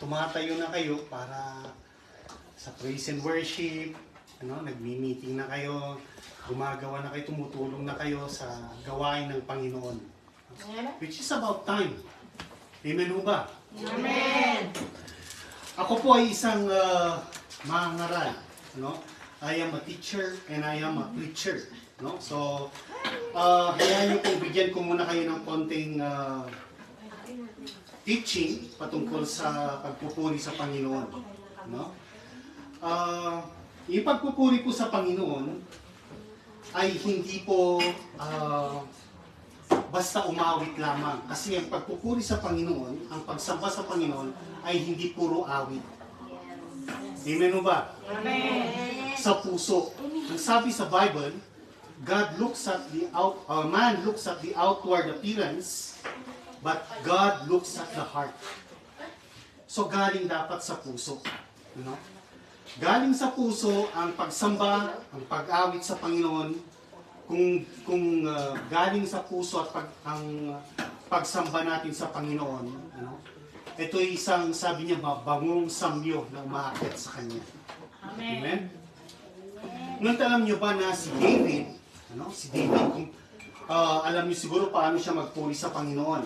tumatayo na kayo para sa praise and worship, nagmi-meeting na kayo, gumagawa na kayo, tumutulong na kayo sa gawain ng Panginoon. Which is about time. Amen ho ba? Amen! Ako po ay isang mangaral. I am a teacher and I am a preacher. So, hayaan niyo pong bigyan ko muna kayo ng konting teaching patungkol sa pagpupuri sa Panginoon. Yung pagpupuri po sa Panginoon ay hindi po basta umawit lamang. Kasi ang pagpupuri sa Panginoon, ang pagsamba sa Panginoon ay hindi puro awit. Amen o ba? Amen! Sa puso. Ang sabi sa Bible, man looks at the outward appearance, but God looks at the heart. So galing dapat sa puso. Galing sa puso ang pagsamba, ang pag-awit sa Panginoon. Kung galing sa puso at ang pagsamba natin sa Panginoon, ito ay isang, sabi niya, bangong samyo na umaakyat sa Kanya. Amen. Amen? Ngunit alam niyo ba na si David, alam niyo siguro paano siya magpuri sa Panginoon.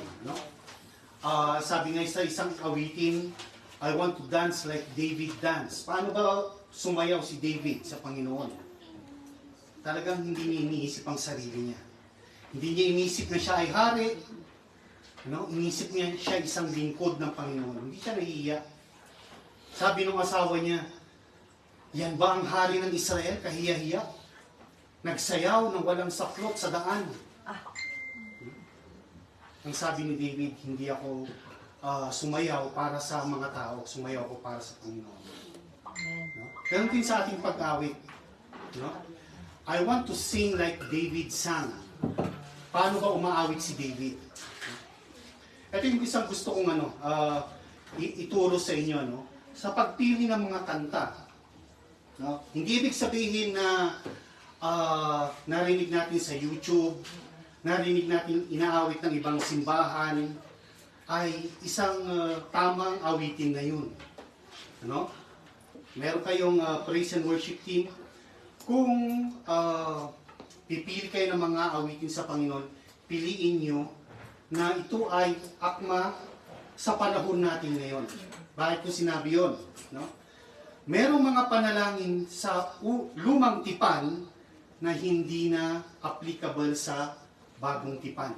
Sabi nga sa isang awitin, I want to dance like David dance. Paano ba sumayaw si David sa Panginoon? Talagang hindi niya iniisip ang sarili niya. Hindi niya iniisip na siya ay hari. Iniisip niya siya isang lingkod ng Panginoon. Hindi siya nahihiya. Sabi ng asawa niya, yan ba ang hari ng Israel, kahiya-hiya? Nagsayaw ng walang saklot sa daan. Ang sabi ni David, hindi ako sumayaw para sa mga tao, sumayaw ako para sa Panginoon. Ganun din sa ating pag-awit. I want to sing like David sang. Paano ba umaawit si David? Ito yung isang gusto kong ituro sa inyo. Sa pagpili ng mga kanta, hindi ibig sabihin na narinig natin sa YouTube, narinig natin inaawit ng ibang simbahan, ay isang tamang awitin na yun. Meron kayong praise and worship team. Kung pipili kayo ng mga awitin sa Panginoon, piliin nyo na ito ay akma sa panahon natin ngayon. Bakit ko sinabi yun? Merong mga panalangin sa lumang tipan na hindi na applicable sa bagong tipan.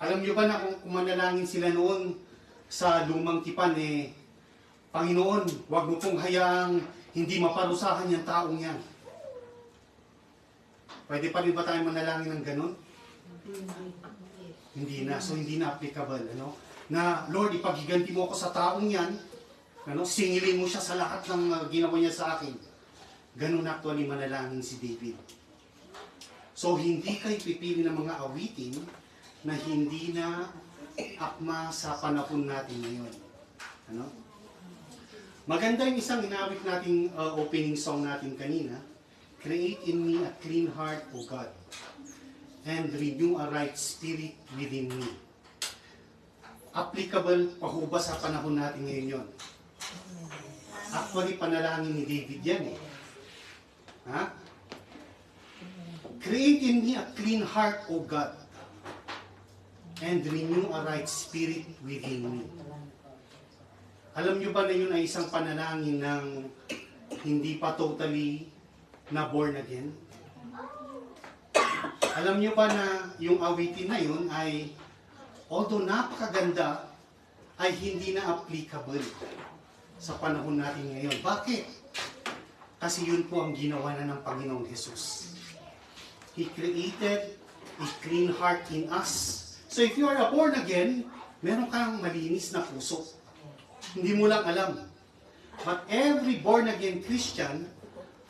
Alam niyo ba na kung manalangin sila noon sa lumang tipan, Panginoon, huwag mo pong hayaang hindi maparusahan yung taong yan. Pwede pa rin ba tayo manalangin ng ganun? Hindi na. So, hindi na applicable. Na, Lord, ipaghiganti mo ako sa taong yan. Singilin mo siya sa lahat ng ginawa niya sa akin. Ganun actually manalangin si David. So, hindi kayo pipili ng mga awitin na hindi na akma sa panahon natin ngayon. Maganda yung isang inawit nating opening song natin kanina. Create in me a clean heart, O God, and renew a right spirit within me. Applicable pa ho ba sa panahon natin ngayon yun? Actually, panalangin ni David yan Create in me a clean heart, O God, and renew a right spirit within me. Alam niyo ba na yun ay isang panalangin ng hindi pa totally na born again? Alam niyo ba na yung awitin na yun ay, although napakaganda, ay hindi na applicable sa panahon natin ngayon. Bakit? Kasi yun po ang ginawa na ng Panginoong Jesus. He created a clean heart in us. So if you are a born again, meron kang malinis na puso. Hindi mo lang alam. But every born again Christian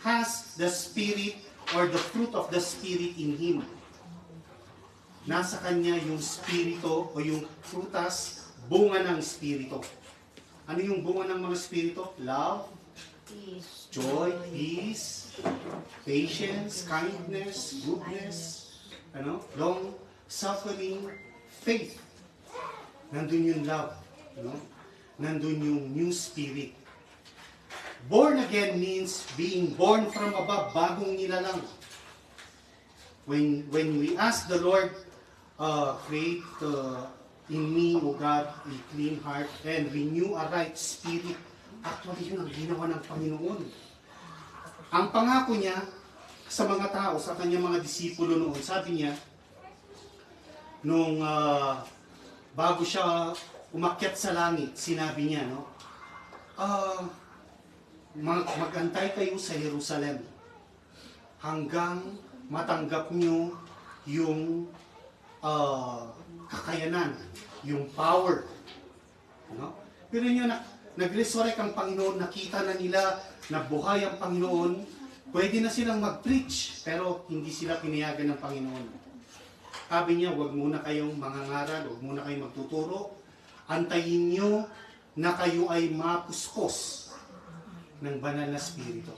has the Spirit or the fruit of the Spirit in him. Nasa kanya yung Spirito o yung frutas, bunga ng Spirito. Ano yung bunga ng mga Spirito? Love, joy, peace, patience, kindness, goodness, long suffering, faith. Nandun yung love. No? Nandun yung new spirit. Born again means being born from above, bagong nilalang. When we ask the Lord, create in me, O God, a clean heart and renew a right spirit, actually yun ang ginawa ng Panginoon. Ang pangako niya sa mga tao, sa kanyang mga disipulo noon, sabi niya, nung bago siya umakyat sa langit, sinabi niya, no, magantay kayo sa Jerusalem hanggang matanggap niyo yung kakayanan, yung power. No? Pero yun, nag-resurrect ang Panginoon, nakita na nila na buhay ang Panginoon, pwede na silang mag-preach, pero hindi sila pinayagan ng Panginoon. Sabi niya, huwag muna kayong mangangaral, huwag muna kayong magtuturo, antayin niyo na kayo ay mapuspos ng banal na spirito.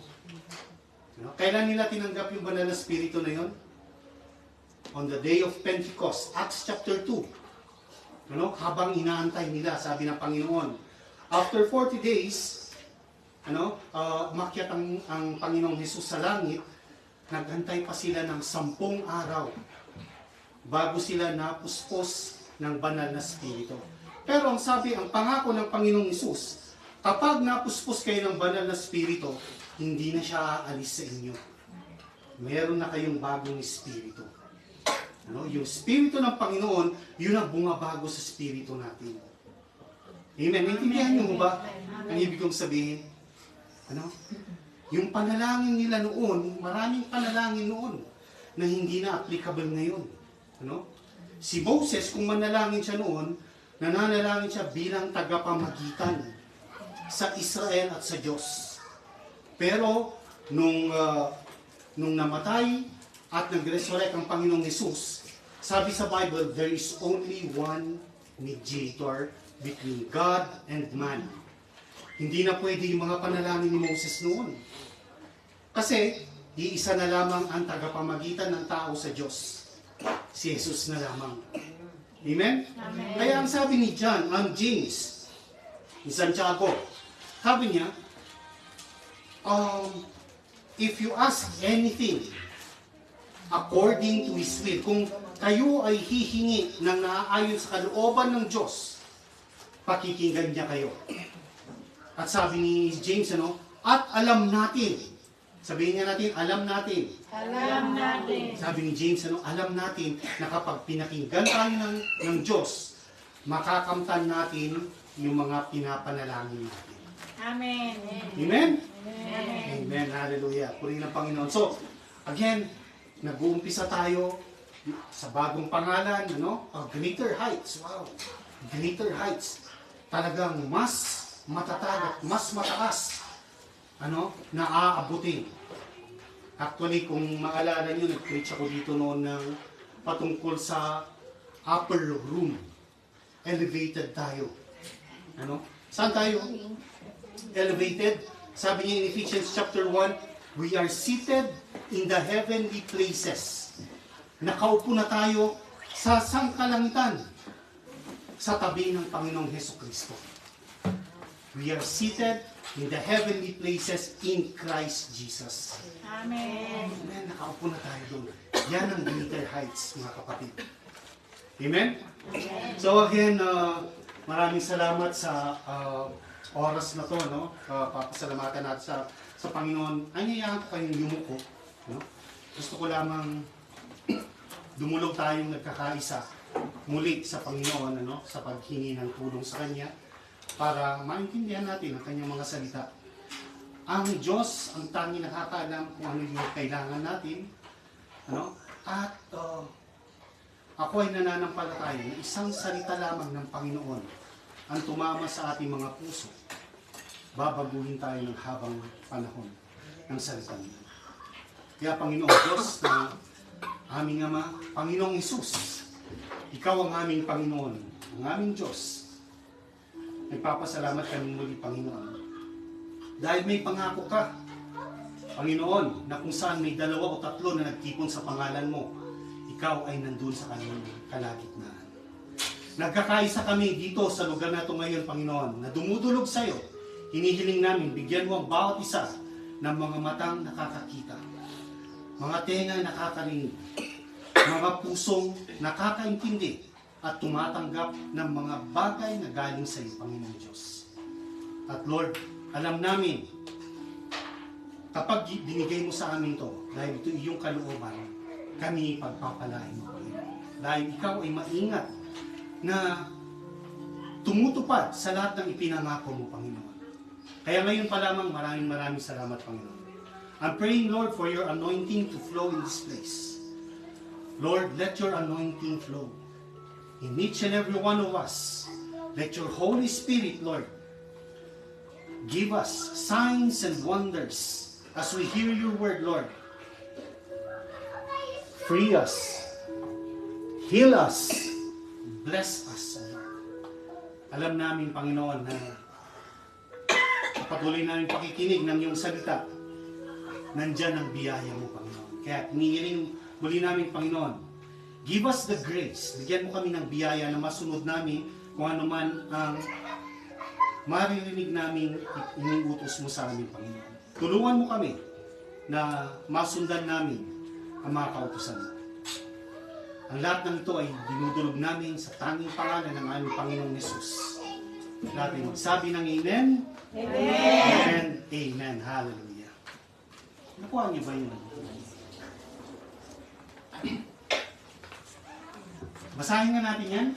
No? Kailan nila tinanggap yung banal na spirito na yun? On the day of Pentecost, Acts chapter 2. Ano? Habang inaantay nila, sabi ng Panginoon, after 40 days, umakyat ang Panginoong Jesus sa langit, nagantay pa sila ng 10 araw bago sila napuspos ng banal na spirito. Pero ang sabi, ang pangako ng Panginoong Jesus, kapag napuspos kayo ng banal na spirito, hindi na siya aalis sa inyo. Meron na kayong bagong spirito. Yung spirito ng Panginoon, yun ang bumabago sa spirito natin. Amen. Naintindihan niyo ba ang ibig kong sabihin? Yung panalangin nila noon, maraming panalangin noon na hindi na applicable ngayon. Si Moses, kung manalangin siya noon, nananalangin siya bilang tagapamagitan sa Israel at sa Diyos. Pero nung namatay at nag-resurrect ang Panginoong Jesus, sabi sa Bible, there is only one mediator between God and man. Hindi na pwede yung mga panalangin ni Moses noon. Kasi, iisa na lamang ang tagapamagitan ng tao sa Diyos. Si Jesus na lamang. Amen? Amen. Kaya ang sabi ni James, ni Santiago, sabi niya, if you ask anything according to His will, kung kayo ay hihingi ng naaayon sa kalooban ng Diyos, pakikinggan niya kayo. At sabi ni James, at alam natin, sabihin niya natin, alam natin. Alam natin. Sabi ni James, alam natin na kapag pinakinggan tayo ng Diyos, makakamtan natin yung mga pinapanalangin natin. Amen. Amen? Amen. Amen. Hallelujah. Purihin ng Panginoon. So, again, nag-uumpisa tayo sa bagong pangalan, Greater Heights. Wow. Greater Heights. Talagang mas matatag at mas mataas na aabutin. Actually, kung maalala nyo, nag-preach ako dito noon ng patungkol sa upper room. Elevated tayo. Saan tayo? Elevated. Sabi niya in Ephesians chapter 1, we are seated in the heavenly places. Nakaupo na tayo sa sangkalangitan sa tabi ng Panginoong Hesukristo. We are seated in the heavenly places in Christ Jesus. Amen. Amen. Nakaupo na tayo doon. Yan ang greater heights, mga kapatid. Amen? So again, maraming salamat sa oras na to, papasalamatan natin sa Panginoon. Anyayaan ko kayong yumuko. Gusto ko lamang dumulog tayong nagkakaisa muli sa Panginoon, sa paghingi ng tulong sa Kanya para maintindihan natin ang Kanyang mga salita. Ang Diyos ang tanging nakakaalam kung ano yung kailangan natin, at ako ay nananampalataya na isang salita lamang ng Panginoon ang tumama sa ating mga puso. Babaguhin tayo ng habang panahon ng salita niya. Kaya Panginoong Diyos na aming Ama, Panginoong Hesus, Ikaw ang aming Panginoon, ang aming Diyos. Nagpapasalamat kami muli, Panginoon. Dahil may pangako ka, Panginoon, na kung saan may 2 o 3 na nagtipon sa pangalan mo, Ikaw ay nandun sa kanilang kalagitnaan. Nagkakaisa kami dito sa lugar na ito ngayon, Panginoon, na dumudulog sa iyo. Hinihiling namin, bigyan mo ang bawat isa ng mga matang nakakakita, mga tenga nakakarinig, mga pusong nakakaintindi, at tumatanggap ng mga bagay na galing sa iyo, Panginoon Diyos. At Lord, alam namin, kapag binigay mo sa amin to, dahil ito iyong kalooban, kami pagpapalain mo, Panginoon. Dahil ikaw ay maingat na tumutupad sa lahat ng ipinangako mo, Panginoon. Kaya ngayon pa lamang, maraming salamat, Panginoon. I'm praying, Lord, for your anointing to flow in this place. Lord, let your anointing flow in each and every one of us. Let your Holy Spirit, Lord, give us signs and wonders as we hear your word, Lord. Free us, heal us, bless us, Lord. Alam namin, Panginoon, na patuloy namin pakikinig ng iyong salita, nandyan ang biyaya mo, Panginoon. Kaya hinihiling muli namin, Panginoon, give us the grace. Bigyan mo kami ng biyaya na masunod namin kung ano man ang maririnig namin iniutos mo sa amin, Panginoon. Tulungan mo kami na masundan namin ang mga kautusan mo. Ang lahat ng ito ay dinudulog namin sa tanging pangalan ng aming Panginoong Yesus. Lahat ay magsabi ng Amen. Amen. Amen. Hallelujah. Nakuha niyo ba yun? Basahin nga natin yan.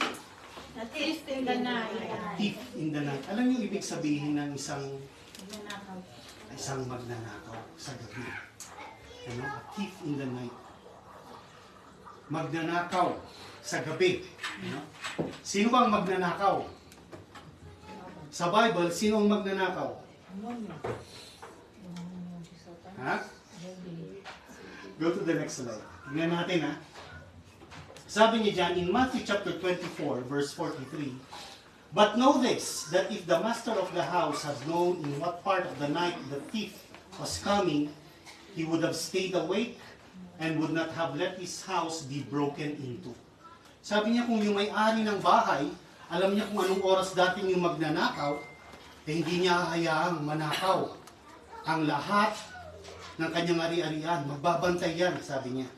Thief in the night. Thief in the night. Alam niyo ibig sabihin ng isang magnanakaw sa gabi. Ano? A thief in the night. Magnanakaw sa gabi. Ano? Sino bang magnanakaw? Sa Bible, sino ang magnanakaw? Ha? Go to the next slide. Tingnan natin, ha? Sabi niya dyan, in Matthew chapter 24, verse 43, "But know this, that if the master of the house had known in what part of the night the thief was coming, he would have stayed awake and would not have let his house be broken into." Sabi niya, kung yung may-ari ng bahay, alam niya kung anong oras dating yung magnanakaw, eh hindi niya hahayaang manakaw ang lahat ng kanyang ari-arian. Magbabantay yan, sabi niya.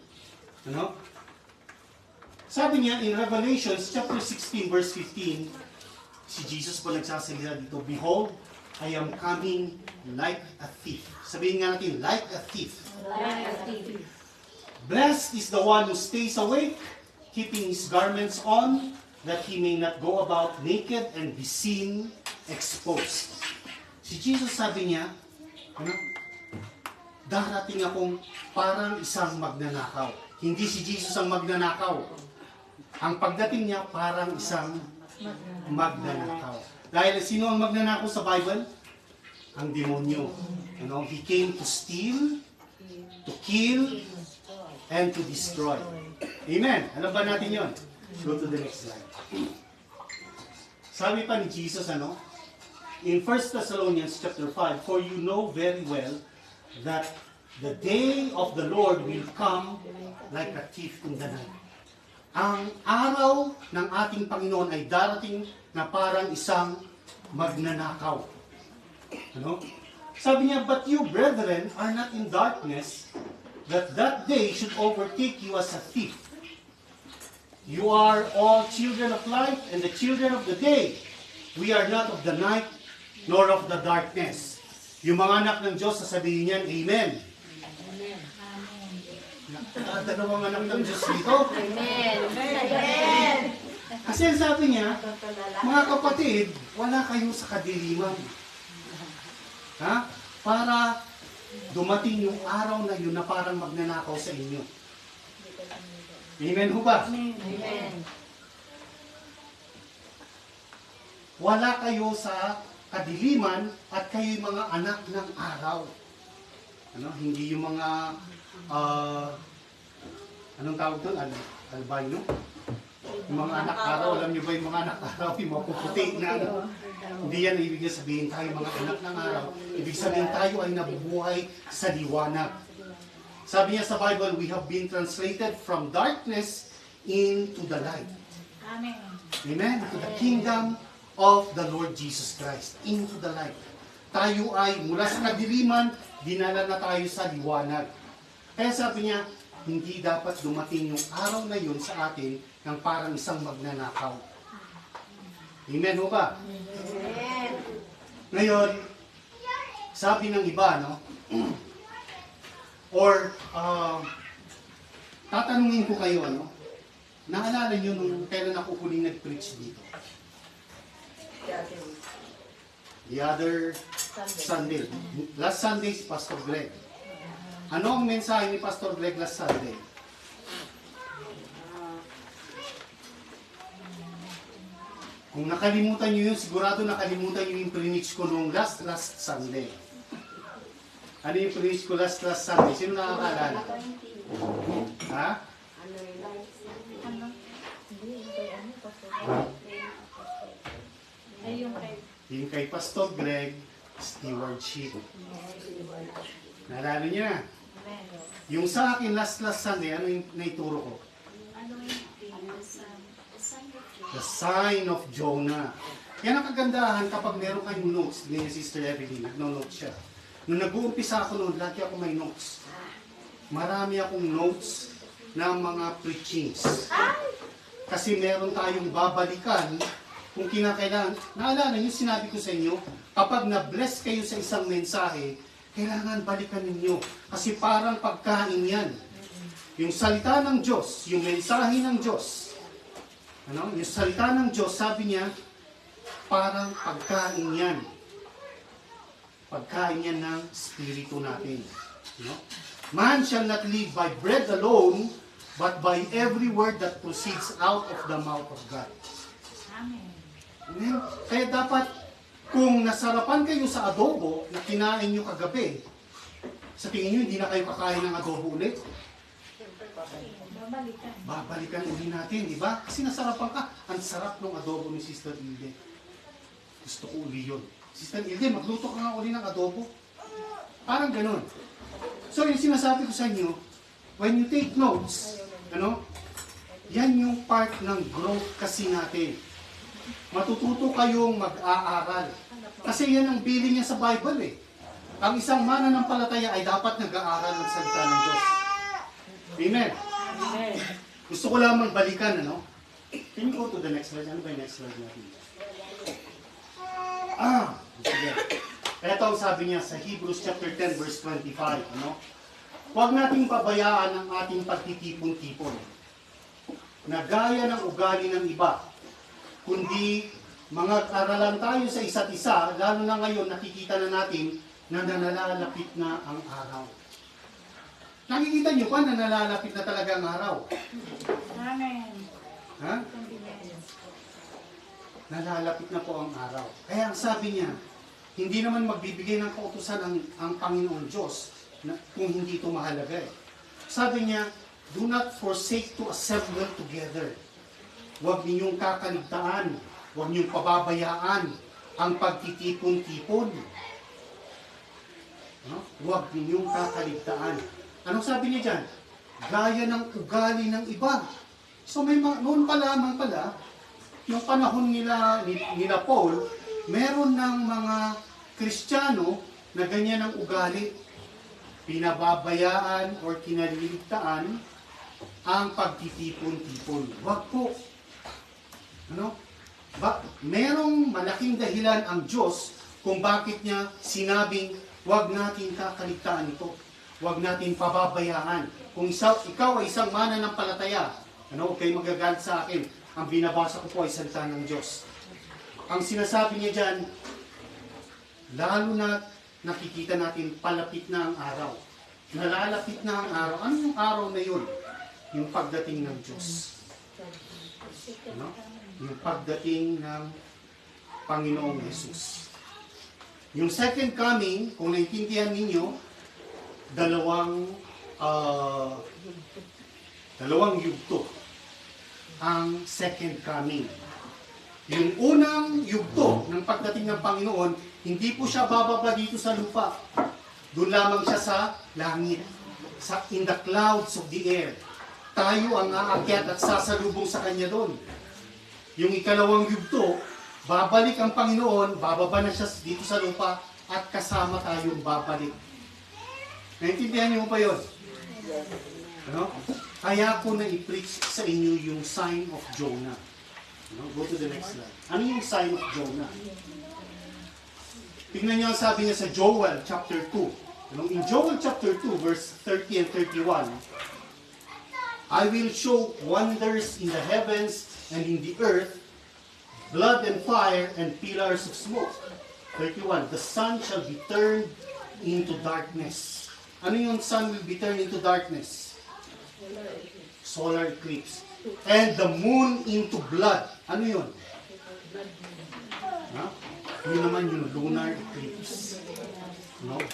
Ano? Sabi niya in Revelation chapter 16 verse 15, si Jesus po nagsasalita dito, "Behold, I am coming like a thief." Sabihin nga natin, like a thief. "Blessed is the one who stays awake, keeping his garments on, that he may not go about naked and be seen exposed." Si Jesus sabi niya, ano? Darating akong parang isang magnanakaw. Hindi si Jesus ang magnanakaw. Ang pagdating niya parang isang magnanakaw. Dahil sino ang magnanakaw sa Bible? Ang demonyo. You know, he came to steal, to kill, and to destroy. Amen. Alam ba natin yon? Go to the next slide. Sabi pa ni Jesus, ano? In 1 Thessalonians chapter 5, "For you know very well that the day of the Lord will come like a thief in the night." Ang araw ng ating Panginoon ay darating na parang isang magnanakaw. Ano? Sabi niya, "But you, brethren, are not in darkness, that day should overtake you as a thief. You are all children of light and the children of the day. We are not of the night, nor of the darkness." Yung mga anak ng Diyos, sasabihin niyan, Amen. Dalawang anak ng Diyos dito. Amen. Kasi sabi niya, mga kapatid, wala kayo sa kadiliman. Ha? Para dumating yung araw na yun na parang magnanakaw sa inyo. Amen ho ba? Amen. Wala kayo sa kadiliman at kayo'y mga anak ng araw. Ano? Hindi yung mga anong tawag doon? Albino? Yung mga anak araw, alam niyo ba yung mga anak araw, yung mga puputi na ano? Hindi yan ibig sabihin tayo mga anak ng araw. Ibig sabihin tayo ay nabubuhay sa liwanag. Sabi niya sa Bible, we have been translated from darkness into the light. Amen. Amen? To the kingdom of the Lord Jesus Christ. Into the light. Tayo ay mula sa kadiliman, dinala na tayo sa liwanag. Kaya sabi niya, hindi dapat dumating yung araw na yun sa atin ng parang isang magnanakaw. Amen ho ba? Amen. Ngayon, sabi ng iba, no? Or, tatanungin ko kayo, ano? Naalala nyo nung kailan ako huling nag-preach dito? The other Sunday. Last Sunday si Pastor Greg. Ano ang mensahe ni Pastor Greg last Sunday? Kung nakalimutan nyo yun, sigurado nakalimutan nyo yung preach ko nung last Sunday. Ano yung preach ko last Sunday? Sino nakakaalala? Ha? Ay, yung kay Yung kay Pastor Greg, stewardship. Naalala niyo na? Yung sa akin last Sunday, ano yung naituro ko? The sign of Jonah. Yan ang kagandahan kapag meron kayong notes. Ni Sister Evelyn, nagno-note siya. Nung nag-uumpisa ako noon, lagi ako may notes. Marami akong notes ng mga preachings. Kasi meron tayong babalikan kung kinakailangan. Naalala niyo, sinabi ko sa inyo, kapag na-bless kayo sa isang mensahe, kailangan balikan ninyo. Kasi parang pagkain yan. Yung salita ng Diyos, yung mensahe ng Diyos, ano? Yung salita ng Diyos, sabi niya, parang pagkain yan. Pagkain yan ng spirito natin. No? Man shall not live by bread alone, but by every word that proceeds out of the mouth of God. Amen. Amen? Kaya dapat, kung nasarapan kayo sa adobo na kinain nyo kagabi, sa tingin nyo, hindi na kayo kakain ng adobo ulit. Babalikan. Babalikan uli natin, di ba? Kasi nasarapan ka. Ang sarap ng adobo ni Sister Ilde. Gusto ko uli yun. Sister Ilde, magluto ka nga uli ng adobo. Parang ganun. So, yung sinasabi ko sa inyo, when you take notes, ano, yan yung part ng growth kasi natin. Matututo kayong mag-aaral. Kasi yan ang bilin niya sa Bible eh. Ang isang mananampalataya ay dapat nag-aaral ng salita ng Diyos. Amen. Amen. Gusto ko lamang balikan, ano? Can you go to the next slide? Ano ba yung next slide natin? Sige. Ito ang sabi niya sa Hebrews chapter 10 verse 25, ano? Huwag nating pabayaan ang ating pagtitipon-tipon na gaya ng ugali ng iba, kundi mga aralan tayo sa isa't isa, lalo na ngayon nakikita na natin na nalalapit na ang araw. Nakikita niyo pa na nalalapit na talaga ang araw? Amen. Ha? Nalalapit na po ang araw. Kaya ang sabi niya, hindi naman magbibigay ng kautusan ang Panginoong Diyos na, kung hindi ito mahalaga eh. Sabi niya, do not forsake to assemble together. Huwag ninyong kakaligtaan, huwag ninyong pababayaan ang pagtitipon-tipon. No? Huwag ninyong kakaligtaan. Anong sabi niya dyan? Gaya ng ugali ng iba. So may noon pa lamang pala, yung panahon nila Paul, meron ng mga Kristiyano na ganyan ang ugali. Pinababayaan o kinaliligtaan ang pagtitipon-tipon. Wag po. Ano? Merong malaking dahilan ang Diyos kung bakit niya sinabing wag natin kakaligtaan ito. Huwag natin pababayaan. Kung ikaw ay isang mananampalataya, ano, huwag kayo magagalit sa akin. Ang binabasa ko po ay salita ng Diyos. Ang sinasabi niya dyan, lalo na nakikita natin palapit na ang araw. Nalalapit na ang araw. Ano yung araw na yun? Yung pagdating ng Diyos. Ano? Yung pagdating ng Panginoong Jesus. Yung second coming, kung naiintindihan ninyo, dalawang yugto ang second coming. Yung unang yugto ng pagdating ng Panginoon, hindi po siya bababa dito sa lupa. Doon lamang siya sa langit, in the clouds of the air. Tayo ang aakyat at sasalubong sa Kanya doon. yung ikalawang yugto, babalik ang Panginoon, bababa na siya dito sa lupa, at kasama tayong babalik. Naintindihan niyo ba yun? Ano? Kaya ko na i-preach sa inyo yung sign of Jonah. Go to the next slide. Ano yung sign of Jonah? Tingnan niyo ang sabi niya sa Joel chapter 2. In Joel chapter 2, verse 30 and 31, I will show wonders in the heavens and in the earth, blood and fire and pillars of smoke. 31, the sun shall be turned into darkness. Ano yung sun will be turned into darkness? Solar eclipse. And the moon into blood. Ano yun? Ha? Yun naman yung lunar eclipse.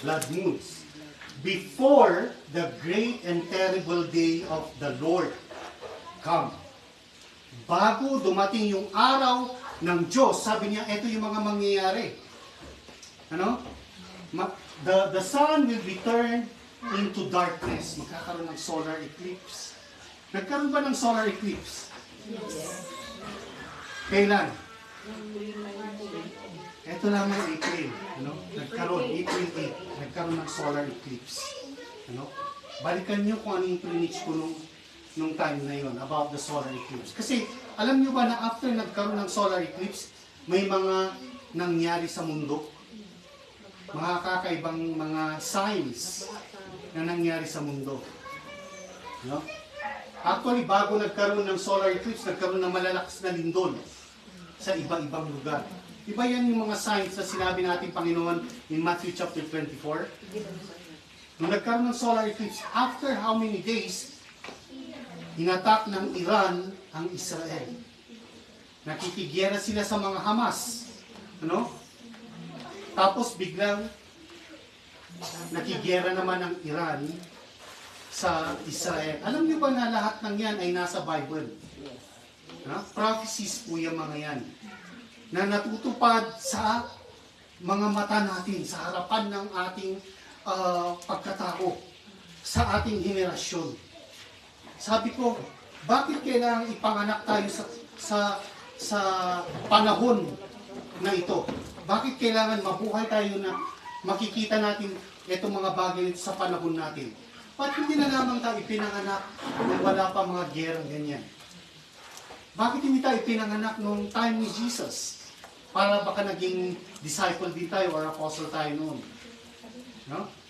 Blood moons. Before the great and terrible day of the Lord come. Bago dumating yung araw ng Diyos, sabi niya, ito yung mga mangyayari. The sun will be turned into darkness. Magkakaroon ng solar eclipse. Nagkaroon ba ng solar eclipse? Yes. Kailan? Ito lamang April. Nagkaroon, April 8. Nagkaroon ng solar eclipse. Balikan niyo kung ano yung preach ko nung time na yon about the solar eclipse. Kasi alam niyo ba na after nagkaroon ng solar eclipse, may mga nangyari sa mundo? Mga kakaibang mga signs na nangyari sa mundo. Actually, bago nagkaroon ng solar eclipse, nagkaroon ng malalakas na lindol sa iba-ibang lugar. Iba yan yung mga signs na sinabi natin Panginoon in Matthew chapter 24. Nung nagkaroon ng solar eclipse, after how many days, inatak ng Iran ang Israel. Nakikigyera sila sa mga Hamas. Tapos biglang nakigyera naman ang Iran sa Israel. Alam niyo ba na lahat ng yan ay nasa Bible? Prophecies po yung mga yan. Na natutupad sa mga mata natin, sa harapan ng ating pagkatao, sa ating henerasyon. Sabi ko, bakit kailangang ipanganak tayo sa panahon na ito? Bakit kailangan mabuhay tayo na makikita natin itong mga bagay sa panahon natin? Ba't hindi na lamang tayo ipinanganak nung wala pa mga gerang ganyan? Bakit hindi tayo ipinanganak nung time ni Jesus? Para baka naging disciple din tayo or apostle tayo noon.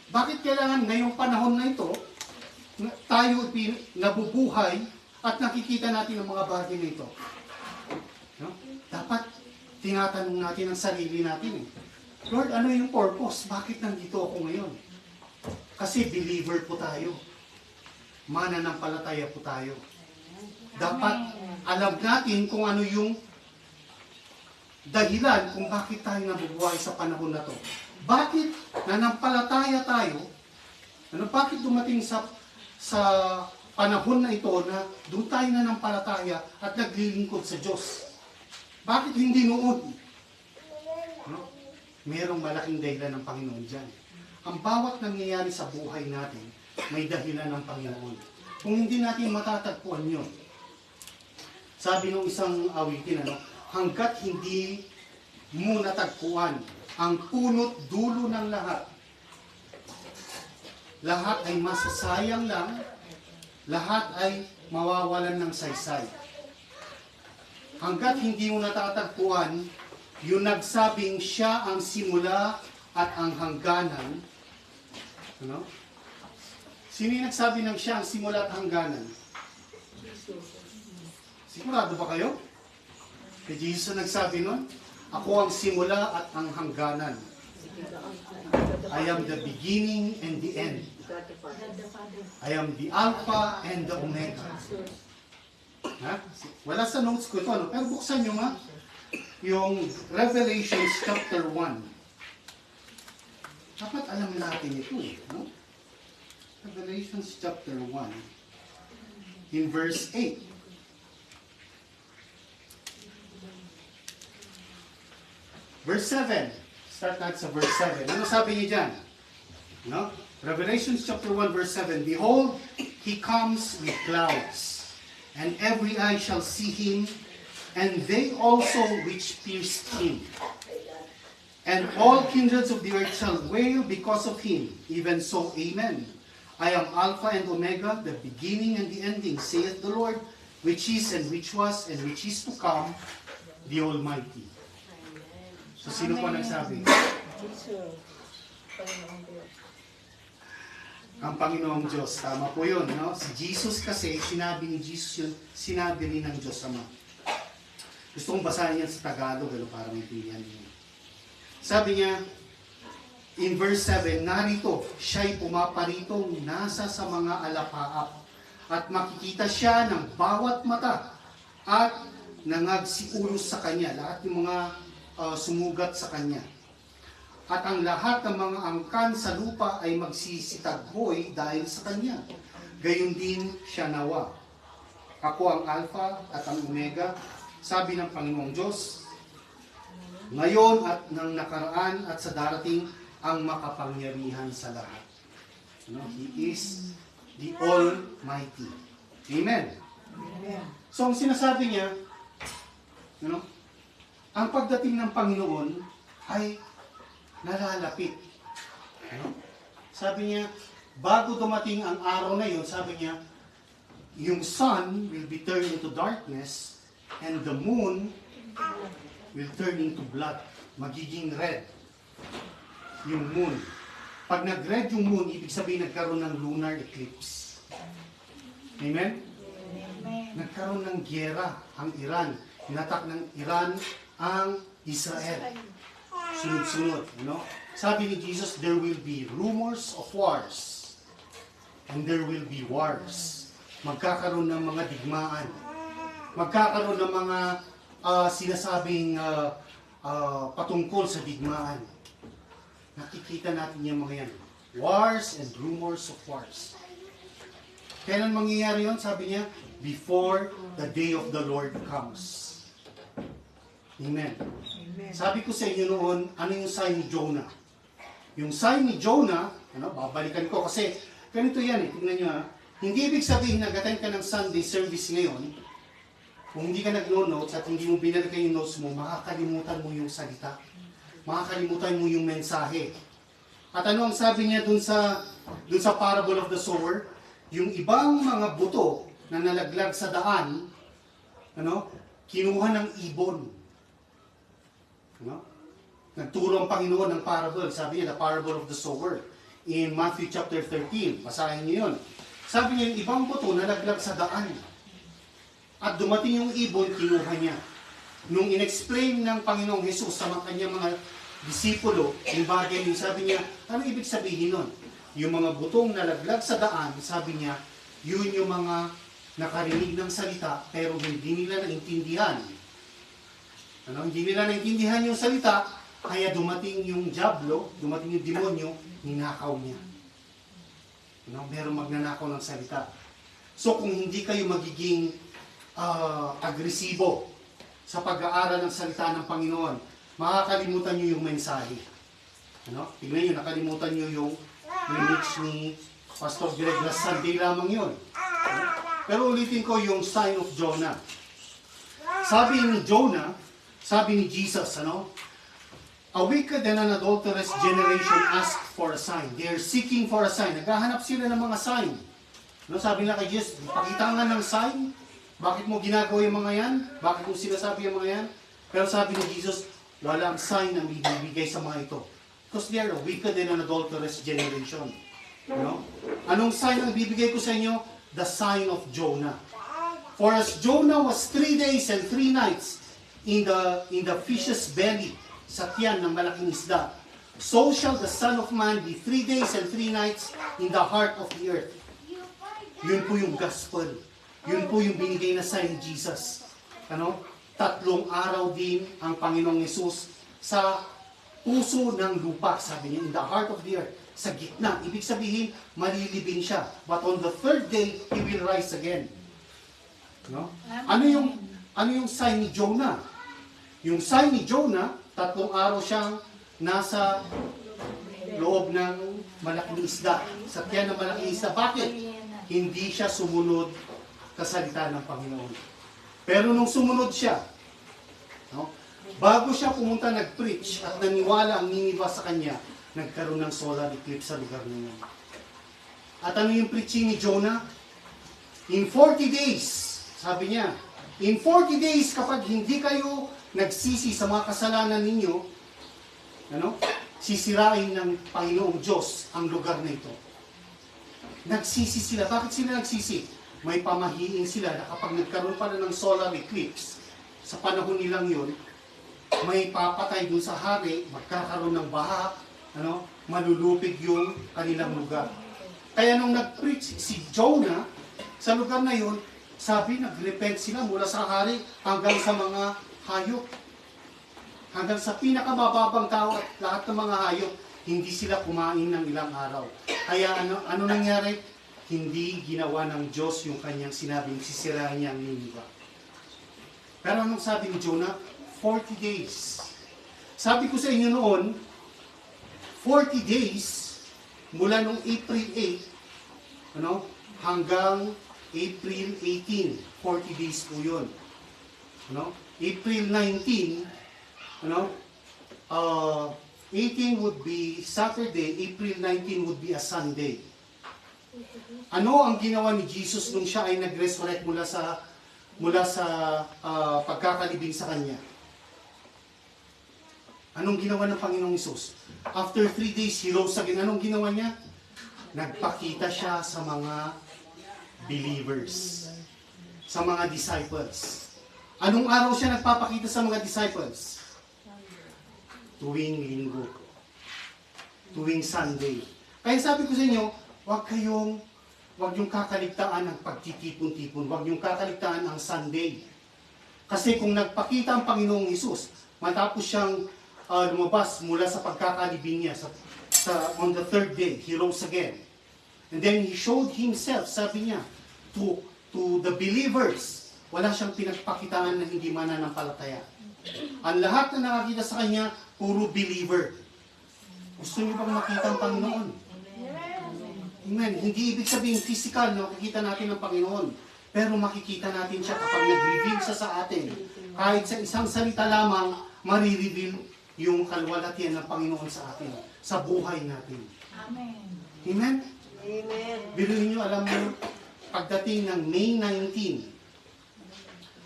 Bakit kailangan ngayong panahon na ito, tayo nabubuhay at nakikita natin ang mga bagay na ito? Dapat tinatanong natin ang sarili natin. Lord, ano yung purpose? Bakit nandito ako ngayon? Kasi believer po tayo. Mananampalataya po tayo. Dapat alam natin kung ano yung dahilan kung bakit tayo nabubuhay sa panahon na to. Bakit nanampalataya tayo? Bakit dumating sa panahon na ito na doon tayo nanampalataya at naglilingkod sa Diyos? Bakit hindi noon? Merong malaking dahilan ng Panginoon dyan. Ang bawat nangyayari sa buhay natin, may dahilan ng Panginoon. Kung hindi natin matatagpuan yun, sabi ng isang awitin, hanggat hindi mo natagpuan ang punot dulo ng lahat, lahat ay masasayang lang, lahat ay mawawalan ng saysay. Hanggat hindi mo natatagpuan yung nagsabing siya ang simula at ang hangganan. Sino yung nagsabi ng siya ang simula at hangganan? Sigurado ba kayo? Kay Jesus ang nagsabi nun, ako ang simula at ang hangganan. I am the beginning and the end. I am the Alpha and the Omega. Wala sa notes ko ito, pero buksan nyo nga yung Revelations chapter 1. Dapat alam natin ito Revelations chapter 1 in verse 8. Verse 7. Start natin sa verse 7. Ano sabi niya dyan? Revelations chapter 1 verse 7. Behold, He comes with clouds, and every eye shall see Him, and they also which pierced him. And all kindreds of the earth shall wail because of him. Even so, amen. I am Alpha and Omega, the beginning and the ending, saith the Lord, which is and which was and which is to come, the Almighty. So sino po nagsabi? Jesus. Panginoong Diyos. Ang Panginoong Diyos. Tama po yun. No? Si Jesus kasi, sinabi ni Jesus yun, sinabi rin ng Diyos Ama. Gusto kong basahin yan sa Tagalog, para maintindihan niyo. Sabi niya, in verse 7, narito, siya'y pumaparitong nasa sa mga alapaap, at makikita siya ng bawat mata, at nangagsiulos sa kanya, lahat ng mga sumugat sa kanya. At ang lahat ng mga angkan sa lupa ay magsisitaghoy dahil sa kanya. Gayon din siya nawa. Ako ang Alpha at ang Omega, sabi ng Panginoong Diyos, ngayon at nang nakaraan at sa darating ang makapangyarihan sa lahat. He is the Almighty. Amen. So ang sinasabi niya, ang pagdating ng Panginoon ay nalalapit. Sabi niya, bago dumating ang araw na yun, sabi niya, yung sun will be turned into darkness and the moon will turn into blood. Magiging red yung moon. Pag nag-red yung moon, ibig sabihin nagkaroon ng lunar eclipse. Amen? Amen. Nagkaroon ng gyera ang Iran. Hinatak ng Iran ang Israel. Sunod-sunod. Sabi ni Jesus, there will be rumors of wars. And there will be wars. Magkakaroon ng mga digmaan. Magkakaroon ng mga sinasabing patungkol sa digmaan. Nakikita natin yung mga yan. Wars and rumors of wars. Kailan mangyayari yun? Sabi niya, before the day of the Lord comes. Amen. Sabi ko sa inyo noon, ano yung sign ni Jonah? Yung sign ni Jonah, babalikan ko kasi ganito yan tingnan nyo Hindi ibig sabihin nag-attend ka ng Sunday service ngayon, kung hindi ka nag-notes at hindi mo binalikan yung notes mo, makakalimutan mo yung salita. Makakalimutan mo yung mensahe. At ano ang sabi niya dun sa parable of the sower? Yung ibang mga buto na nalaglag sa daan, kinuha ng ibon. Nagturo ang Panginoon ng parable. Sabi niya, the parable of the sower. In Matthew chapter 13. Basahin niyo yun. Sabi niya, yung ibang buto nalaglag sa daan. At dumating yung ibon, kinuha niya. Nung in-explain ng Panginoong Jesus sa kanyang mga disipulo, yung bagay niya, sabi niya, ano ibig sabihin nun? Yung mga butong nalaglag sa daan, sabi niya, yun yung mga nakarinig ng salita, pero hindi nila naintindihan. Hindi nila naintindihan yung salita, kaya dumating yung diablo, dumating yung demonyo, ninakaw niya. Meron magnanakaw ng salita. So kung hindi kayo magiging agresibo sa pag-aaral ng salita ng Panginoon, makakalimutan nyo yung mensahe. Tignan nyo, nakalimutan nyo yung preach ni Pastor Greg last Sunday lamang yun. Pero ulitin ko yung sign of Jonah. Sabi ni Jonah, sabi ni Jesus, a wicked and an adulterous generation ask for a sign. They are seeking for a sign. Naghahanap sila ng mga sign. Sabi na kay Jesus, pakita nga ng sign. Bakit mo ginagawa yung mga yan? Bakit mo sinasabi yung mga yan? Pero sabi ni Jesus, walang sign na ibibigay sa mga ito. Because they are a wicked and an adulterous generation. Anong sign ang ibibigay ko sa inyo? The sign of Jonah. For as Jonah was 3 days and 3 nights in the fish's belly, sa tiyan ng malaking isda, so shall the Son of Man be 3 days and 3 nights in the heart of the earth. Yun po yung gospel. Yun po yung binigay na sign ni Jesus. 3 araw din ang Panginoong Yesus sa puso ng lupa, sabi niya, in the heart of the earth, sa gitna. Ibig sabihin, malilibing siya. But on the 3rd day, He will rise again. Ano yung sign ni Jonah? Yung sign ni Jonah, 3 araw siyang nasa loob ng malaking isda. Sa tiyan ng malaking isda. Bakit? Hindi siya sumunod sa salita ng Panginoon. Pero nung sumunod siya, No? Bago siya pumunta nag-preach at naniwala ang Nineveh sa kanya, nagkaroon ng solar eclipse sa lugar na yun. At ano yung preaching ni Jonah? In 40 days, sabi niya, in 40 days kapag hindi kayo nagsisi sa mga kasalanan ninyo, sisirain ng Panginoong Diyos ang lugar na ito. Nagsisi sila. Bakit sila nagsisi? May pamahiin sila na kapag nagkaroon pa ng solar eclipse, sa panahon nilang yun, may papatay dun sa hari, magkakaroon ng baha, malulupig yung kanilang lugar. Kaya nung nag-preach si Jonah sa lugar na yun, sabi, nag-repent sila mula sa hari hanggang sa mga hayop. Hanggang sa pinakamababang tao at lahat ng mga hayop, hindi sila kumain ng ilang araw. Kaya ano nangyari? Hindi ginawa ng Diyos yung kanyang sinabing sisirahin niya ang Nineveh. Pero anong sabi ni Jonah? 40 days. Sabi ko sa inyo noon, 40 days mula nung April 8, hanggang April 18, 40 days po yun. April 19, 18 would be Saturday, April 19 would be a Sunday. Ano ang ginawa ni Jesus nung siya ay nag-resurrect mula sa pagkakalibing sa kanya? Anong ginawa ng Panginoong Hesus? After 3 days, He rose again. Anong ginawa niya? Nagpakita siya sa mga believers, sa mga disciples. Anong araw siya nagpapakita sa mga disciples? Tuwing linggo. Tuwing Sunday. Kaya sabi ko sa inyo, huwag yung kakaligtaan ang pagtitipon-tipon. Huwag yung kakaligtaan ang Sunday. Kasi kung nagpakita ang Panginoong Hesus, matapos siyang lumabas mula sa pagkakalibing niya, on the third day, He rose again. And then He showed Himself, sabi niya, to the believers. Wala siyang pinagpakitaan na hindi mananampalataya. Ang lahat na nakakita sa Kanya, puro believer. Gusto niyo bang makita ang Panginoon? Amen. Hindi ibig sabihin physical na makikita natin ang Panginoon. Pero makikita natin siya kapag nag-reveal siya sa atin. Kahit sa isang salita lamang, marireveal yung kalwalatian ng Panginoon sa atin, sa buhay natin. Amen. Amen? Amen. Biruin nyo, alam mo, pagdating ng May 19,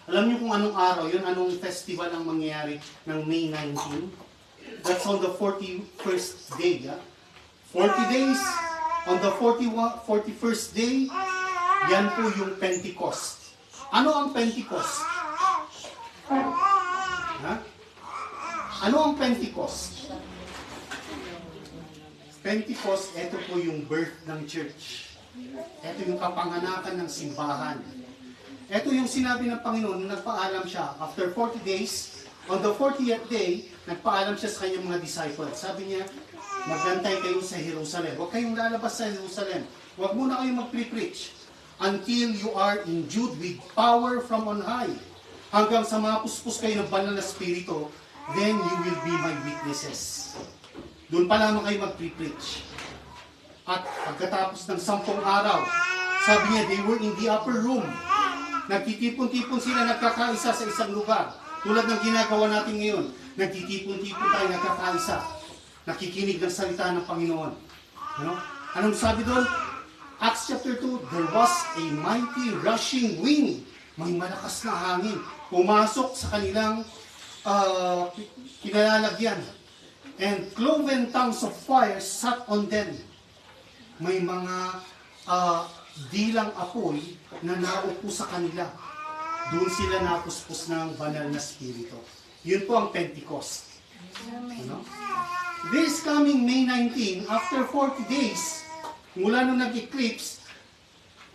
alam niyo kung anong araw yun, anong festival ang mangyayari ng May 19? That's on the 41st day. 40 days, on the 41st day, yan po yung Pentecost. Ano ang Pentecost? Ano ang Pentecost? Pentecost, ito po yung birth ng church. Ito yung kapanganakan ng simbahan. Ito yung sinabi ng Panginoon nung nagpaalam siya. After 40 days, on the 40th day, nagpaalam siya sa kanyang mga disciples. Sabi niya, maghantay kayo sa Jerusalem. Huwag kayong lalabas sa Jerusalem. Huwag muna kayong mag-preach until you are endued with power from on high. Hanggang sa mapuspos kayo ng banal na spirito, then you will be my witnesses. Doon pa lamang kayo mag-preach. At pagkatapos ng 10 araw, sabi niya, they were in the upper room. Nagtitipon-tipon sila, nagkakaisa sa isang lugar. Tulad ng ginagawa natin ngayon, nagtitipon-tipon tayo, nagkakaisa. Nakikinig ng salita ng Panginoon. Anong sabi doon? Acts chapter 2, there was a mighty rushing wind. May malakas na hangin. Pumasok sa kanilang kinalalagyan. And cloven tongues of fire sat on them. May mga dilang apoy na naupo sa kanila. Doon sila napuspos ng banal na spirito. Yun po ang Pentecost. This coming May 19, after 40 days, mula nung nag-eclipse,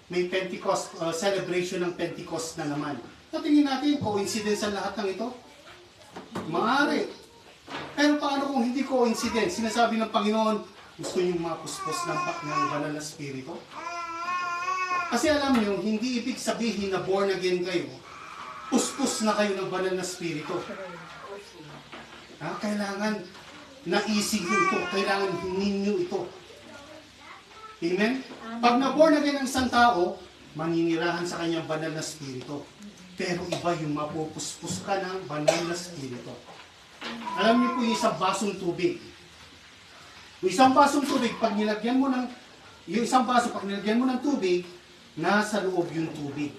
may Pentecost, celebration ng Pentecost na naman. Tingin natin, coincidence ang lahat ng ito? Maaari. Pero paano kung hindi coincidence? Sinasabi ng Panginoon, gusto niyong mapuspos ng banal na spirito? Kasi alam niyo, hindi ibig sabihin na born again kayo, puspos na kayo ng banal na spirito. Kailangan naisig nyo ito, kailangan ninyo ito. Amen? Pag na-born again ang isang tao, maninirahan sa kanyang banal na spirito. Pero iba yung mapupuspos ka ng banal na spirito. Alam niyo po yung isang basong tubig. Yung isang basong tubig, pag nilagyan mo ng, yung isang baso, pag nilagyan mo ng tubig, nasa loob yung tubig.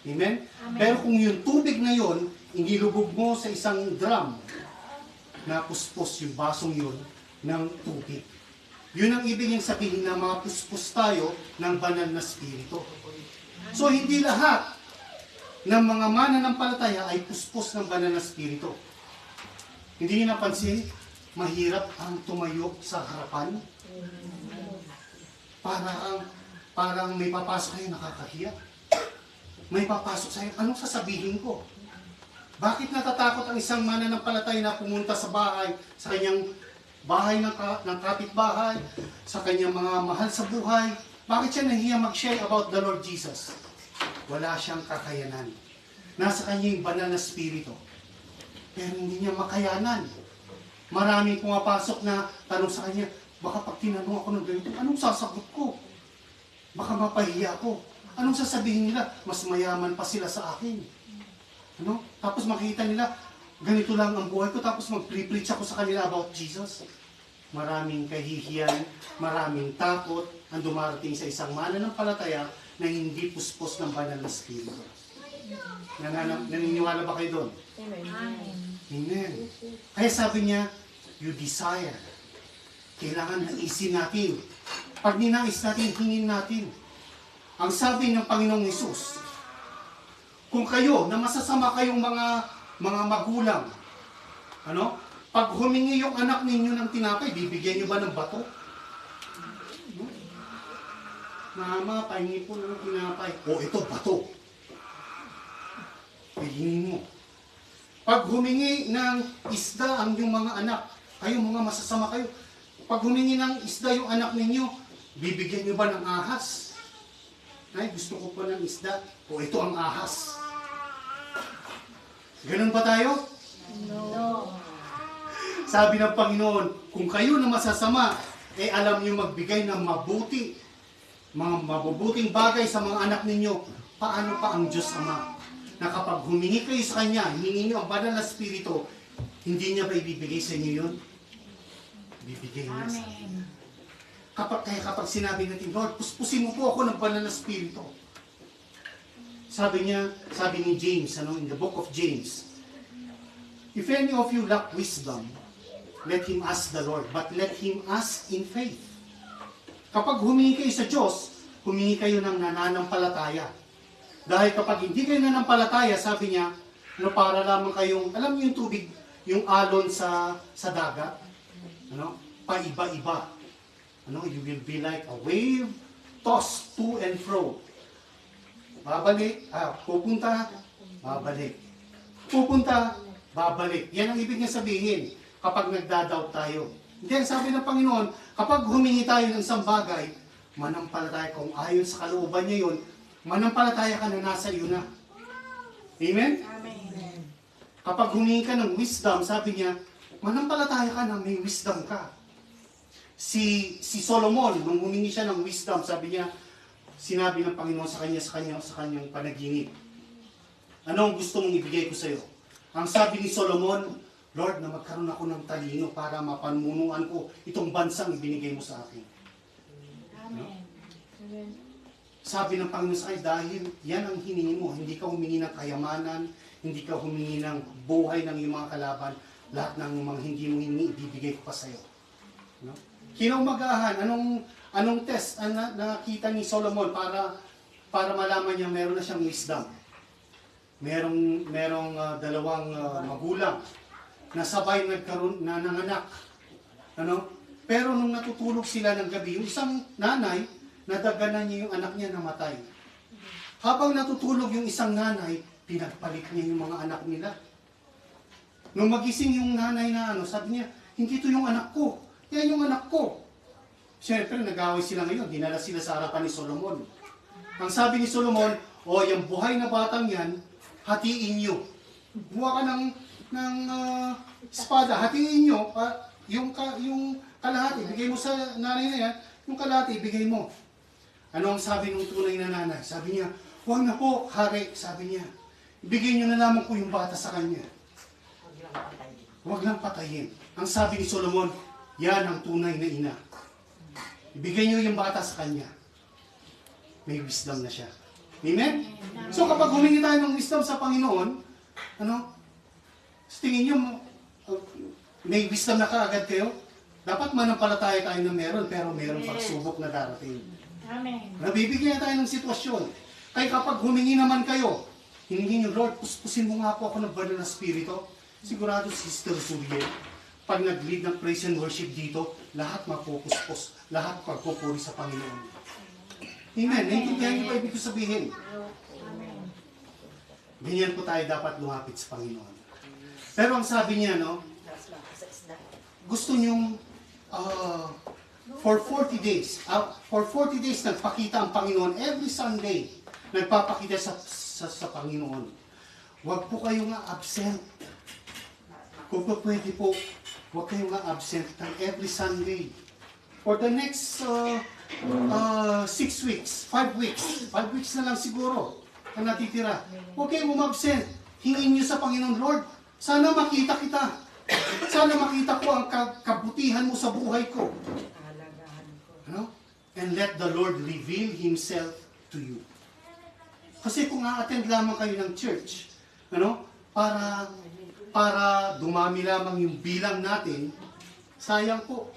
Amen? Pero kung yung tubig na yon, inilubog mo sa isang drum, napuspos yung basong yun ng tubig. Yun ang ibig sabihin na mapuspos tayo ng banal na spirito. So hindi lahat ng mga mananampalataya ay puspos ng banal na spirito. Hindi niyo napansin, mahirap ang tumayo sa harapan. Parang may papasok kayo, nakakahiya. May papasok sa'yo, anong sasabihin ko? Bakit natatakot ang isang mananampalataya na pumunta sa bahay, sa kanyang bahay ng kapitbahay, sa kanyang mga mahal sa buhay? Bakit siya nahiya mag-share about the Lord Jesus? Wala siyang kakayanan. Nasa kanya yung banal na spirito. Pero hindi niya makayanan. Maraming pumapasok na tanong sa kanya, baka pag tinanong ako ng ganito, anong sasagot ko? Baka mapahiya ako. Anong sasabihin nila? Mas mayaman pa sila sa akin. Ano? Tapos makikita nila, ganito lang ang buhay ko, tapos mag-preach ako sa kanila about Jesus. Maraming kahihiyan, maraming takot ang dumarating sa isang mananampalataya na hindi puspos ng banal na spirito. Naniniwala ba kayo doon? Amen. Amen. Kaya sabi niya, you desire. Kailangan naisin natin. Pag ninais natin, hingin natin. Ang sabi ng Panginoong Hesus, kung kayo, na masasama kayong mga magulang, ano? Pag humingi yung anak ninyo ng tinapay, bibigyan nyo ba ng bato? No? Mama, pahingi po ng tinapay. O, ito, bato. Hingin mo. Pag humingi ng isda ang yung mga anak, kayo mga masasama kayo, pag humingi ng isda yung anak ninyo, bibigyan nyo ba ng ahas? Ay, gusto ko pa ng isda. O, ito ang ahas. Ganun ba tayo? No. Sabi ng Panginoon, kung kayo na masasama, alam niyo magbigay ng mabuti, mga mabubuting bagay sa mga anak ninyo, paano pa ang Diyos Ama? Na kapag humingi kayo sa Kanya, hiningi niyo ang banal na spirito, hindi niya ba ibibigay sa inyo yun? Bibigay niya sa inyo. Kapag sinabi natin, Lord, puspusin mo po ako ng banal na spirito. Sabi ni James, in the book of James, if any of you lack wisdom, let him ask the Lord, but let him ask in faith. Kapag humingi kayo sa Diyos, humingi kayo ng nananampalataya. Dahil kapag hindi kayo nananampalataya, sabi niya, para lamang kayong, alam niyo yung tubig, yung alon sa dagat, paiba-iba. You will be like a wave tossed to and fro. Babalik, pupunta, babalik. Pupunta, babalik. Yan ang ibig niya sabihin kapag nagdadoubt tayo. Then sabi ng Panginoon, kapag humingi tayo ng isang bagay, manampalataya kung ayon sa kalooban niya yun, manampalataya ka na nasa iyo na. Amen? Amen. Kapag humingi ka ng wisdom, sabi niya, manampalataya ka na may wisdom ka. Si Solomon, nung humingi siya ng wisdom, sabi niya, sinabi ng Panginoon sa kanyang panaginip. Ano ang gusto mong ibigay ko sa iyo? Ang sabi ni Solomon, Lord, na magkaroon ako ng talino para mapanunuan ko itong bansang ibinigay mo sa akin. Amen. Sabi ng Panginoon sa akin, dahil yan ang hiningi mo, hindi ka humingi ng kayamanan, hindi ka humingi ng buhay ng iyong mga kalaban, lahat ng mga hindi mo hiningi, ibibigay ko pa sa iyo. Kinaumagahan, anong test ang nakita ni Solomon para malaman niya meron na siyang wisdom? Merong dalawang magulang na sabay nagkaroon na nanganak. Pero nung natutulog sila ng gabi, yung isang nanay, nadaganan niya yung anak niya namatay. Habang natutulog yung isang nanay, pinagpalit niya yung mga anak nila. Nung magising yung nanay na sabi niya, hindi ito yung anak ko. Yan yung anak ko. Siyempre, nag-away sila ngayon. Dinala sila sa harapan ni Solomon. Ang sabi ni Solomon, yung buhay na batang yan, hatiin nyo. Buha ka ng espada, hatiin nyo. Yung kalahati, bigay mo sa nanay na yan. Yung kalahati, bigay mo. Ano ang sabi ng tunay na nanay? Sabi niya, huwag na po, hari. Sabi niya, ibigay nyo na lamang po yung bata sa kanya. Huwag lang patayin. Ang sabi ni Solomon, yan ang tunay na ina. Ibigay nyo yung bata sa kanya. May wisdom na siya. Amen? So kapag humingi tayo ng wisdom sa Panginoon, sa tingin nyo, may wisdom na kaagad kayo? Dapat manampalataya tayo na meron, pero meron pagsubok na darating. Amen. Nabibigyan tayo ng sitwasyon. Kaya kapag humingi naman kayo, hiningi nyo, Lord, puspusin mo nga po ako ng banal na spirito. Sigurado Sister Suriel, pag nag-lead ng praise and worship dito, lahat mapupuspos, lahat pagpupuri sa Panginoon. Amen. Naintindihan niyo ba ibig ko sabihin? Amen. Ganyan po tayo dapat lumapit sa Panginoon. Pero ang sabi niya, gusto niyong for 40 days, nagpakita ang Panginoon every Sunday. Nagpapakita sa Panginoon. Huwag po kayong absent. Kung po pwede po, huwag kayong absent ng every Sunday. For the next 6 weeks, 5 weeks, 5 weeks na lang siguro ang natitira. Huwag kayong umabsent. Hingin niyo sa Panginoon, Lord, sana makita kita. Sana makita ko ang kabutihan mo sa buhay ko. And let the Lord reveal Himself to you. Kasi kung a-attend lamang kayo ng church, para dumami lamang yung bilang natin, sayang po.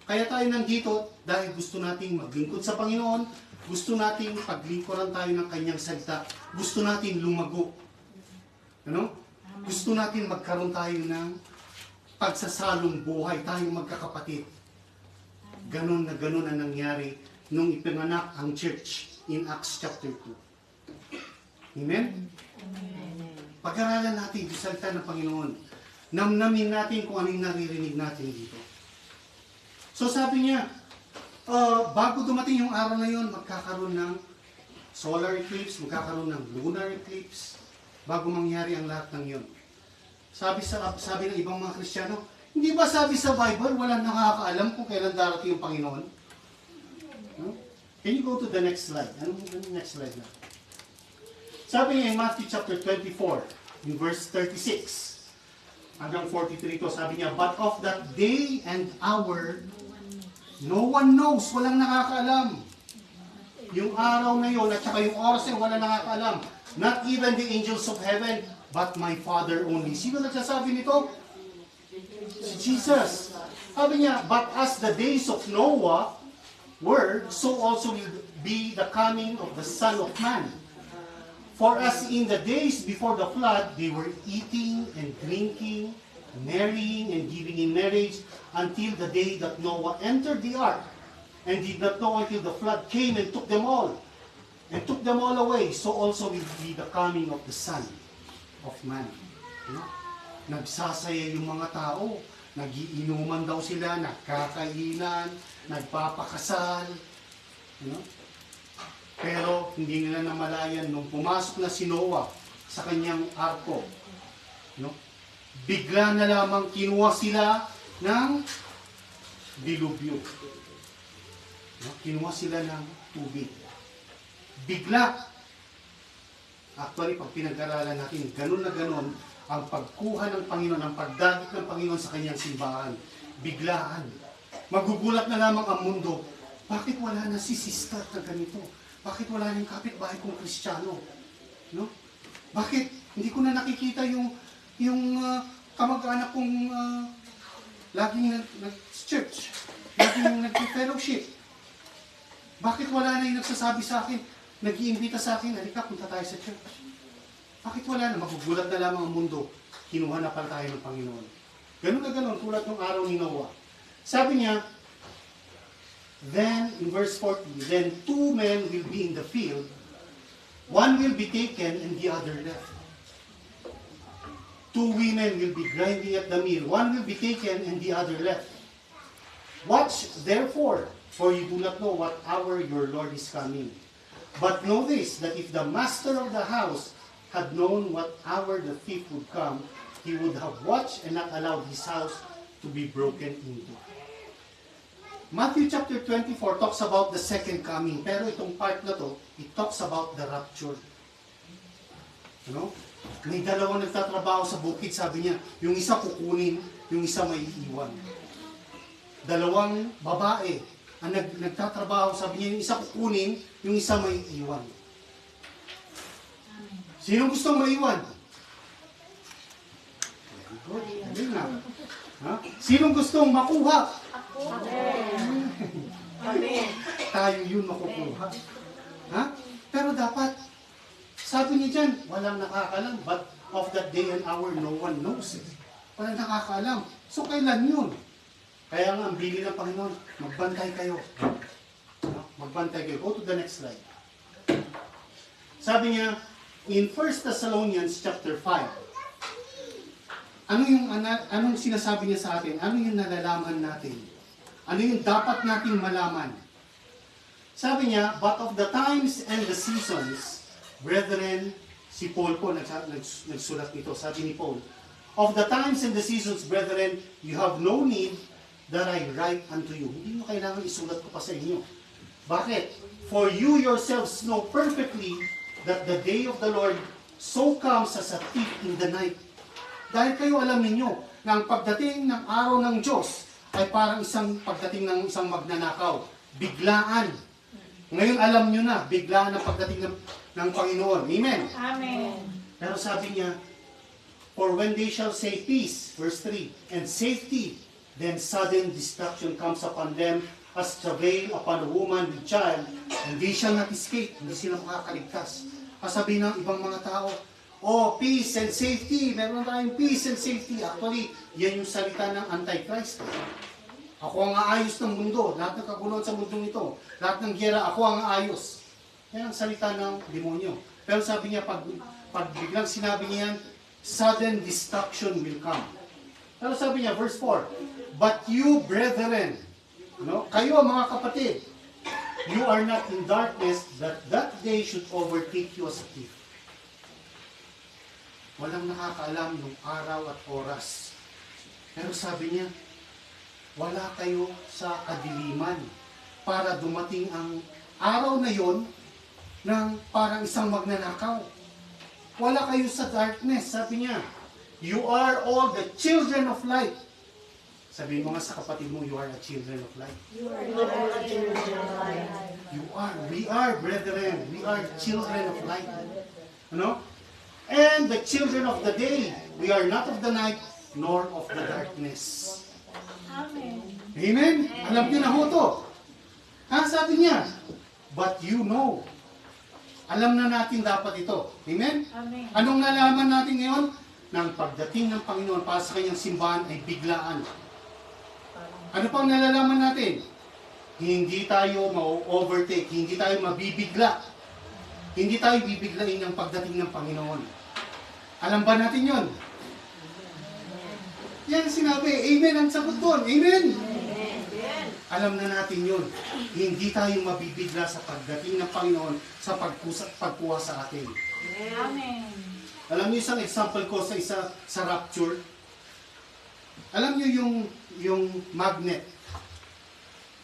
Kaya tayo nandito dahil gusto nating maglingkod sa Panginoon, gusto nating paglingkuran tayo ng Kanyang salita, gusto nating lumago. Gusto natin magkaroon tayo ng pagsasalong buhay, tayong magkakapatid. Ganon ang nangyari nung ipinanganak ang church in Acts chapter 2. Amen? Pag-aralan natin yung salita ng Panginoon. Namnamin natin kung ano yung naririnig natin dito. So sabi niya, bago dumating yung araw na yon, magkakaroon ng solar eclipse, magkakaroon ng lunar eclipse, bago mangyari ang lahat ng yon. Sabi ng ibang mga Kristiyano, hindi ba sabi sa Bible, walang nakakaalam kung kailan darating yung Panginoon? Can you go to the next slide? Ano yung next slide na? Sabi niya in Matthew chapter 24, in verse 36, hanggang 43 to, sabi niya, but of that day and hour, no one knows, walang nakakaalam. Yung araw na yun, at saka yung oras na yun, walang nakakaalam. Not even the angels of heaven, but my Father only. Sino nagsasabi nito? Si Jesus. Sabi niya, but as the days of Noah were, so also will be the coming of the Son of Man. For as in the days before the flood, they were eating and drinking, marrying and giving in marriage, until the day that Noah entered the ark, and did not know until the flood came and took them all away. So also will be the coming of the Son of Man. Nagsasaya yung mga tao, nagiinuman daw sila, nagkakainan, nagpapakasal. Pero hindi nila namalayan nung pumasok na si Noah sa kanyang arko. Bigla na lamang kinuha sila ng dilubyo. Kinuha sila ng tubig. Bigla. Actually, pag pinag-aralan natin, ganun na ganun ang pagkuha ng Panginoon, ang pagdagit ng Panginoon sa kanyang simbahan. Biglaan. Magugulat na lamang ang mundo. Bakit wala na si sister na ganito? Bakit wala na yung kapitbahay kong Kristiyano? Bakit hindi ko na nakikita yung kamag-anak kong laging nag-church, laging nag-fellowship? Bakit wala na yung nagsasabi sa akin, nag-iimbita sa akin, halika, punta tayo sa church? Bakit wala na? Magugulat na lamang ang mundo. Kinuha na pala tayo ng Panginoon. Ganun na ganun, tulad ng araw ni Noah. Sabi niya, then, in verse 40, then 2 men will be in the field, one will be taken and the other left. 2 women will be grinding at the mill, one will be taken and the other left. Watch, therefore, for you do not know what hour your Lord is coming. But know this, that if the master of the house had known what hour the thief would come, he would have watched and not allowed his house to be broken into. Matthew chapter 24 talks about the second coming, pero itong part na to, it talks about the rapture. May dalawang nagtatrabaho sa bukid, sabi niya, yung isa kukunin, yung isa may iiwan. Dalawang babae ang nagtatrabaho, sabi niya, yung isa kukunin, yung isa may iiwan. Sino gustong maiwan? Good. Ayun na. Ha? Sino gustong makuha? Amen. Tayo yun makukuha. Ha? Pero dapat, sabi niya dyan, walang nakakalam, but of that day and hour, no one knows it. Walang nakakalam. So, kailan yun? Kaya nga, ang bili ng Panginoon, magbantay kayo. No? Magbantay kayo. Go to the next slide. Sabi niya, in 1 Thessalonians chapter 5, anong sinasabi niya sa atin? Ano yung nalalaman natin? Ano yung dapat nating malaman? Sabi niya, but of the times and the seasons, brethren, si Paul po nagsulat nito, sabi ni Paul, of the times and the seasons, brethren, you have no need that I write unto you. Hindi mo kailangan isulat ko pa sa inyo. Bakit? For you yourselves know perfectly that the day of the Lord so comes as a thief in the night. Dahil kayo alam ninyo na ang pagdating ng araw ng Diyos ay parang pagdating ng isang magnanakaw. Biglaan. Ngayon alam nyo na, biglaan ang pagdating ng Panginoon. Amen? Amen. Pero sabi niya, for when they shall say peace, verse 3, and safety, then sudden destruction comes upon them as travail upon a woman with child, and they shall not escape. Hindi sila makakaligtas. Kasabi ng ibang mga tao, oh, peace and safety. Meron tayong peace and safety. Actually, yan yung salita ng Antichrist. Ako ang aayos ng mundo. Lahat ng kaguluhan sa mundong ito. Lahat ng giyera, ako ang aayos. Yan ang salita ng demonyo. Pero sabi niya, pag biglang sinabi niya yan, sudden destruction will come. Pero sabi niya, verse 4, but you, brethren, kayo mga kapatid, you are not in darkness that that day should overtake you as a thief. Walang nakakaalam ng araw at oras. Pero sabi niya, wala kayo sa kadiliman para dumating ang araw na yon ng parang isang magnanakaw. Wala kayo sa darkness. Sabi niya, you are all the children of light. Sabihin mo nga sa kapatid mo, you are the children of light. We are, brethren, we are children of light. Ano? And the children of the day, we are not of the night, nor of the darkness. Amen. Amen? Alam niyo na ho to. Sabi niya, but you know. Alam na natin dapat ito. Amen? Amen. Anong nalaman natin ngayon? Nang pagdating ng Panginoon para sa kanyang simbahan ay biglaan. Ano pang nalalaman natin? Hindi tayo ma-overtake, hindi tayo mabibigla. Hindi tayo bibiglain ng pagdating ng Panginoon. Alam ba natin yon? Yan sinabi, amen ang sagot doon, amen? Alam na natin yun. Hindi tayo mabibigla sa pagdating ng Panginoon sa pagkuha sa atin. Amen. Alam niyo isang example ko sa rapture? Alam niyo yung magnet.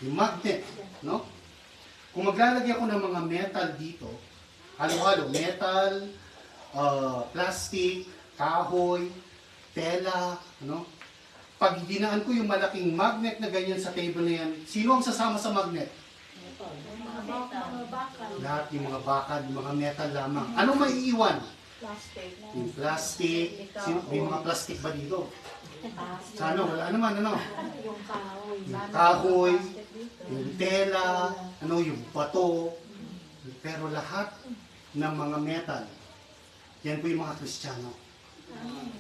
Yung magnet, no? Kung maglalagay ako ng mga metal dito, halo-halo, metal, plastic, kahoy, tela, no? Pag dinaan ko yung malaking magnet na ganyan sa table na yan, sino ang sasama sa magnet? Mga bakal. Lahat yung mga bakal, yung mga metal lamang. Anong maiiwan? Plastic. Yung plastic. May mga plastic ba dito? Sana, wala naman, ano? Yung kahoy. Yung kahoy, yung tela, yung bato. Pero lahat ng mga metal, yan po yung mga Kristiyano.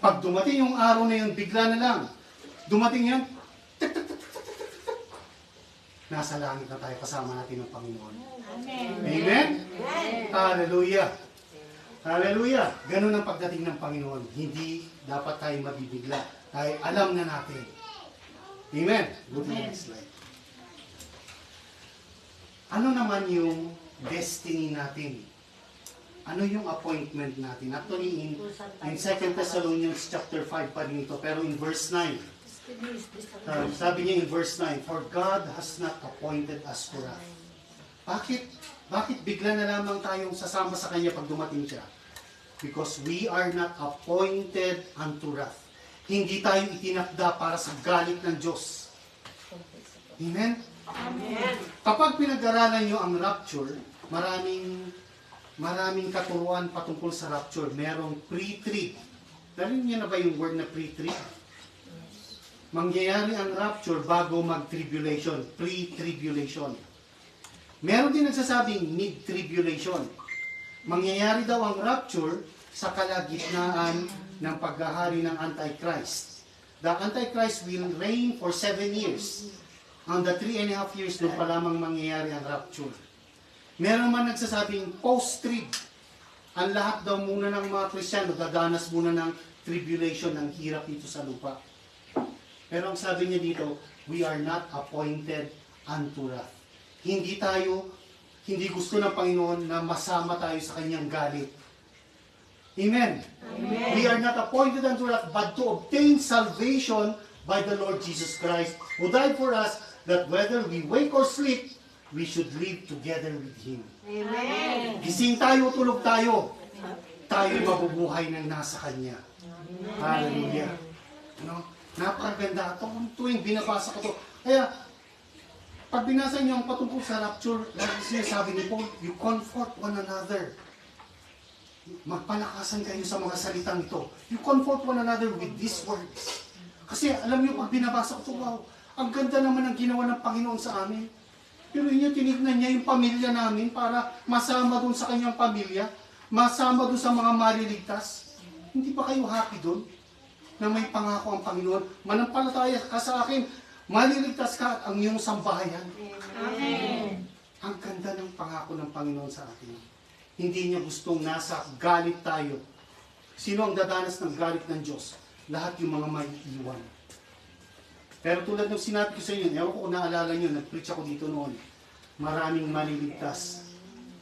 Pag dumating yung araw na yun, bigla na lang. Dumating yan, nasa langit na tayo, kasama natin ng Panginoon. Amen. Amen? Hallelujah. Hallelujah. Ganun ang pagdating ng Panginoon. Hindi dapat tayo mabibigla. Tayo alam na natin. Amen? Go to the next slide. Ano naman yung destiny natin? Ano yung appointment natin? Actually, in 2 Thessalonians chapter 5 pa rin ito, pero in verse 9, sabi niya in verse 9, for God has not appointed us to wrath. Bakit bigla na lamang tayong sasama sa Kanya pag dumating siya? Because we are not appointed unto wrath. Hindi tayo itinakda para sa galit ng Diyos. Amen? Kapag pinag-aralan nyo ang rapture, maraming katuruan patungkol sa rapture. Merong pre-trib. Narinig niyo na ba yung word na pre-trib? Mangyayari ang rapture bago mag-tribulation. Pre-tribulation. Meron din nagsasabing mid-tribulation. Mangyayari daw ang rapture sa kalagitnaan ng paghahari ng Antichrist. The Antichrist will reign for 7 years. Ang the 3.5 years doon pa lamang mangyayari ang rapture. Meron man nagsasabing post-trib. Ang lahat daw muna ng mga Kristiyano dadanas muna ng tribulation, ng hirap dito sa lupa. Pero ang sabi niya dito, we are not appointed unto wrath. Hindi gusto ng Panginoon na masama tayo sa kanyang galit. Amen. Amen. We are not appointed unto wrath, but to obtain salvation by the Lord Jesus Christ, who died for us, that whether we wake or sleep, we should live together with Him. Amen. Gising tayo, tulog tayo. Tayo mabubuhay ng nasa Kanya. Hallelujah. No? Napakaganda. Tuwing binabasa ko to. Kaya, pag binasa niyo ang patungkol sa rapture, lagi sinasabi ni Paul, you comfort one another. Magpalakasan kayo sa mga salitang ito. You comfort one another with these words. Kasi alam niyo, pag binabasa ko to, wow, ang ganda naman ang ginawa ng Panginoon sa amin. Pero inyo, tinignan niya yung pamilya namin para masama doon sa kanyang pamilya, masama doon sa mga mariligtas. Hindi ba kayo happy doon? Na may pangako ang Panginoon, manampalataya ka sa akin, maliligtas ka at ang iyong sambahayan. Amen. Ang ganda ng pangako ng Panginoon sa atin. Hindi niya gustong nasa galit tayo. Sino ang dadanas ng galit ng Diyos? Lahat yung mga may iwan. Pero tulad ng sinabi ko sa inyo, ewan ko kung naalala nyo, nag-preach ako dito noon. Maraming maliligtas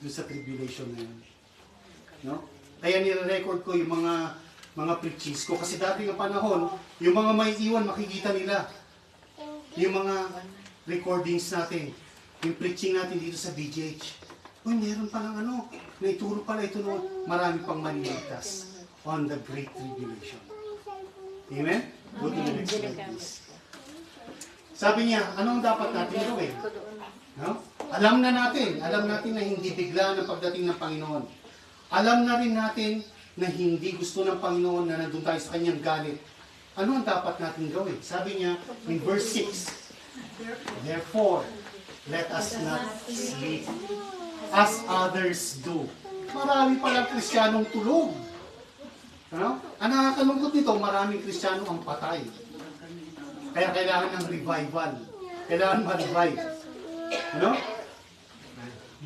doon sa tribulation na yun. No? Kaya nire-record ko yung mga preachings ko. Kasi dati ng panahon, yung mga may iwan, makikita nila. Yung mga recordings natin, yung preaching natin dito sa BGH. Uy, meron palang naituro pala ito noon. Marami pang maliligtas on the Great Tribulation. Amen? Go to the next slide, please. Sabi niya, anong dapat natin gawin? No? Alam natin na hindi bigla ng pagdating ng Panginoon. Alam na rin natin na hindi gusto ng Panginoon na nandun tayo sa kanyang galit. Ano ang dapat natin gawin? Sabi niya in verse 6, therefore, let us not sleep as others do. Marami palang Kristiyanong tulog. Ano? Ang nakakalungkot nito, maraming Kristiyano ang patay. Kaya kailangan ng revival. Kailangan ma-revive. Ano?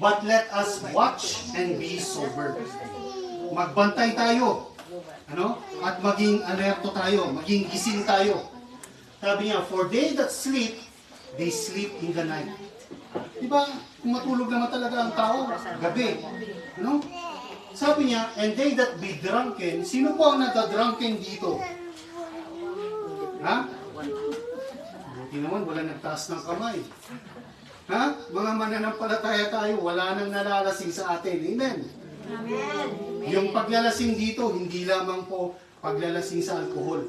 But let us watch and be sober. Magbantay tayo. Ano? At maging alerto tayo. Maging gising tayo. Sabi niya, for they that sleep, they sleep in the night. Diba? Kung matulog naman talaga ang tao, gabi. Ano? Sabi niya, and they that be drunken, sino po ang nagka-drunken dito? Ha? Buti naman, wala nagtaas ng kamay. Ha? Mga mananampalataya tayo, wala nang nalalasing sa atin. Amen? Amen. Yung paglalasing dito, hindi lamang po paglalasing sa alkohol.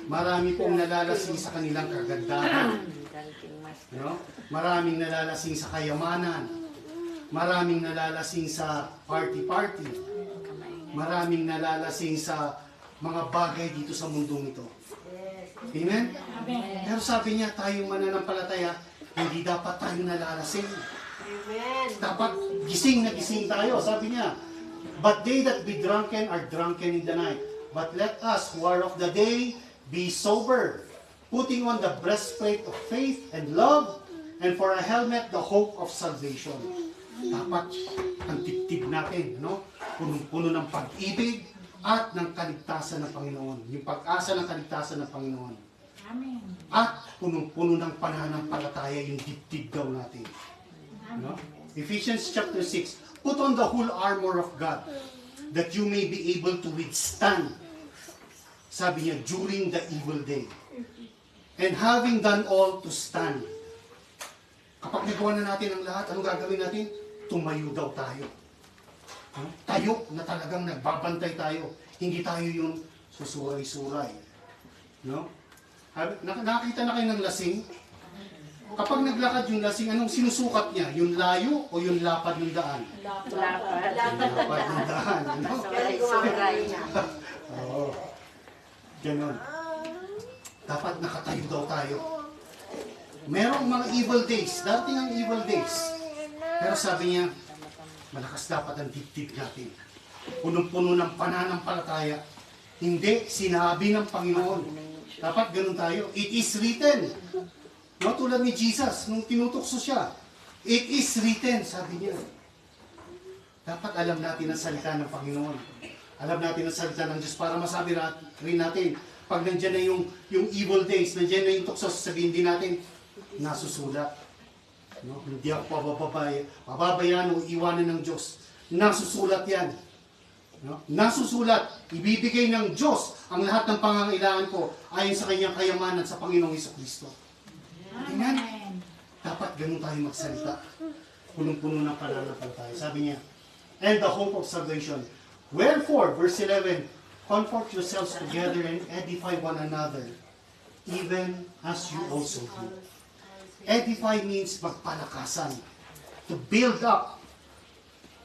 Marami pong nalalasing sa kanilang kagandahan. No? Maraming nalalasing sa kayamanan. Maraming nalalasing sa party-party. Maraming nalalasing sa mga bagay dito sa mundong ito. Amen? Pero sabi niya, tayong mananampalataya, hindi dapat tayo nalalasing. Dapat gising na gising tayo. Sabi niya, but they that be drunken are drunken in the night. But let us who are of the day be sober, putting on the breastplate of faith and love, and for a helmet the hope of salvation. Dapat ang tip-tip natin, no? Punong-puno ng pag-ibig at ng kaligtasan ng Panginoon. Yung pag-asa ng kaligtasan ng Panginoon. Amen. At punong-puno ng pananampalataya yung dibdib daw natin. No? Ephesians chapter 6, put on the whole armor of God that you may be able to withstand, sabi niya, during the evil day. And having done all, to stand. Kapag nagawa na natin ang lahat, anong gagawin natin? Tumayo daw tayo. Tayo na talagang nagbabantay tayo. Hindi tayo yung susuray-suray. No? Nakakita na kayo ng lasing? Kapag naglakad yung lasing, anong sinusukat niya? Yung layo o yung lapad ng daan? Lapad ng daan. Ano? Oo. Ganon. Dapat nakatayo daw tayo. Merong mga evil days. Dating ang evil days. Pero sabi niya, malakas dapat ang dibdib natin. Punong-puno ng pananampalataya. Hindi sinabi ng Panginoon. Dapat ganun tayo. It is written. No, tulad ni Jesus, nung tinutokso siya. It is written, sabi niya. Dapat alam natin ang salita ng Panginoon. Alam natin ang salita ng Diyos para masabi rin natin, pag nandiyan na yung evil days, nandiyan na yung tukso, sabihin din natin, nasusulat. No? Hindi ako pababayaan o iwanan ng Diyos. Nasusulat yan. No? Nasusulat. Ibibigay ng Diyos ang lahat ng pangangailangan ko ayon sa kanyang kayamanan sa Panginoong Hesukristo. Amen? Dapat ganun tayo magsalita. Punong-puno ng pananampalataya. Sabi niya, and the hope of salvation. Wherefore, verse 11, comfort yourselves together and edify one another, even as you also do. Edify means magpalakasan. To build up.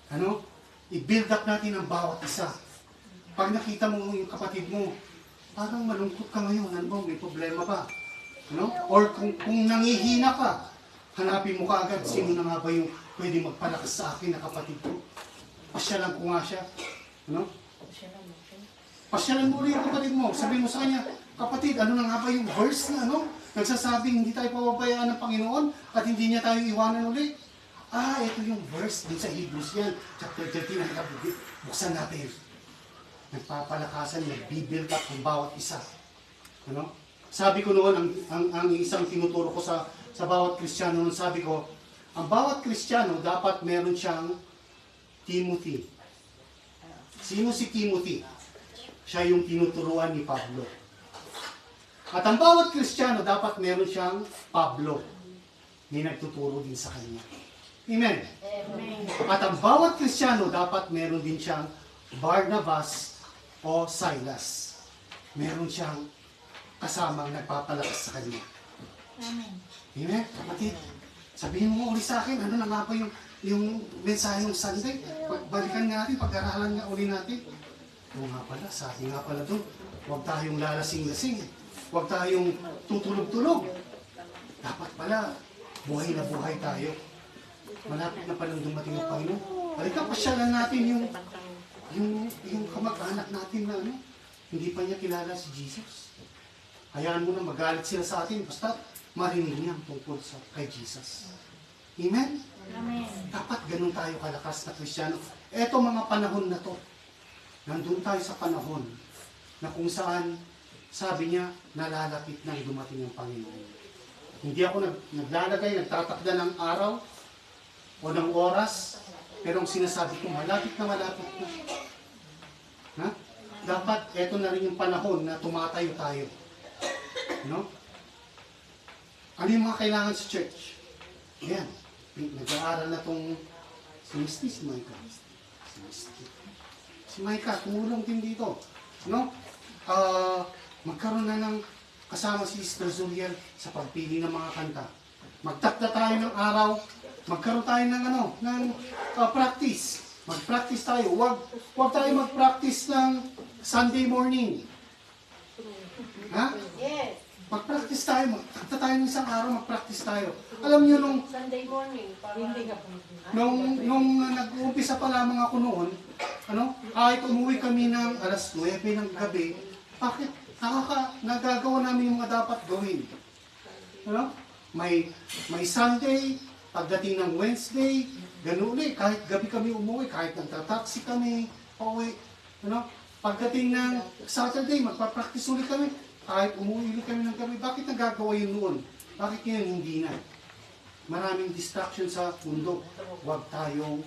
Ano? I-build up natin ang bawat isa. Pag nakita mo yung kapatid mo, parang malungkot ka ngayon. Ano ba? May problema ba? Ano? Or kung nangihina ka, hanapin mo kaagad, sino na nga ba yung pwede magpalakas sa akin na kapatid ko? Pasyalan ko nga siya. Ano? Pasyalan mo ulit yung kapatid mo. Sabihin mo sa kanya, kapatid, ano na nga ba yung verse na ano? Nagsasabing hindi tayo pababayaan ng Panginoon at hindi niya tayo iwanan ulit. Ito yung verse din sa Hebrews yan. Chapter 13, buksan natin. Nagpapalakasan, nagbibuild up ang bawat isa. Ano? Sabi ko noon, ang isang tinuturo ko sa bawat Kristiyano, noon sabi ko, ang bawat Kristiyano dapat meron siyang Timothy. Sino si Timothy? Siya yung tinuturuan ni Pablo. At ang bawat Kristiyano dapat meron siyang Pablo. May nagtuturo din sa kanya. Amen? Amen. At ang bawat Kristiyano dapat meron din siyang Barnabas o Silas. Meron siyang kasamang nagpapalakas sa kanya. Amen. Amen? Kapatid, sabihin mo ulit sa akin, ano na nga ba yung mensahe ng Sunday? Balikan nga natin, pag-aralan nga ulit natin. Oo nga pala, sabi nga pala doon, huwag tayong lalasing-lasing. Huwag tayong tutulog-tulog. Dapat pala, buhay na buhay tayo. Malapit na palang dumating ang Panginoon. Halika, pasyalan natin yung kamag-anak natin na ano, hindi pa niya kilala si Jesus. Hayaan mo na magalit sila sa atin, basta marinig niya ang tungkol kay Jesus. Amen? Amen. Dapat ganun tayo kalakas na Kristiyano. Eto mga panahon na to, nandun tayo sa panahon na kung saan, sabi niya, nalalapit nang dumating ang Panginoon. Hindi ako naglalagay, nagtatakda ng araw o ng oras, pero ang sinasabi ko, malapit na. Ha? Dapat, eto na rin yung panahon na tumatayo tayo. No? Ano yung mga kailangan sa church? Ayan. Nag-aaral na itong si Micah. Si Micah, tumulong din dito. No? Magkaroon na ng kasama si Sister Zuriel sa pagpili ng mga kanta. Magtakda tayo ng araw, magkaroon tayo ng practice. Mag-practice tayo. Huwag tayo mag-practice ng Sunday morning. Ha? Yes. Mag-practice tayo. Magtakda tayo ng isang araw, mag-practice tayo. Alam niyo Sunday morning. Hindi ka po. nung nag-uumpisa pa lamang ako noon, kahit umuwi kami ng alas 9 ng gabi, bakit nagagawa namin yung mga dapat gawin? May Sunday, pagdating ng Wednesday, ganun ulit, kahit gabi kami umuwi, kahit nagtataksi kami, pauwi, pagdating ng Saturday, magpa-practice ulit kami, kahit umuwi ulit kami ng gabi, bakit nagagawa yun noon? Bakit ngayon hindi na? Maraming distraction sa mundo. Huwag tayong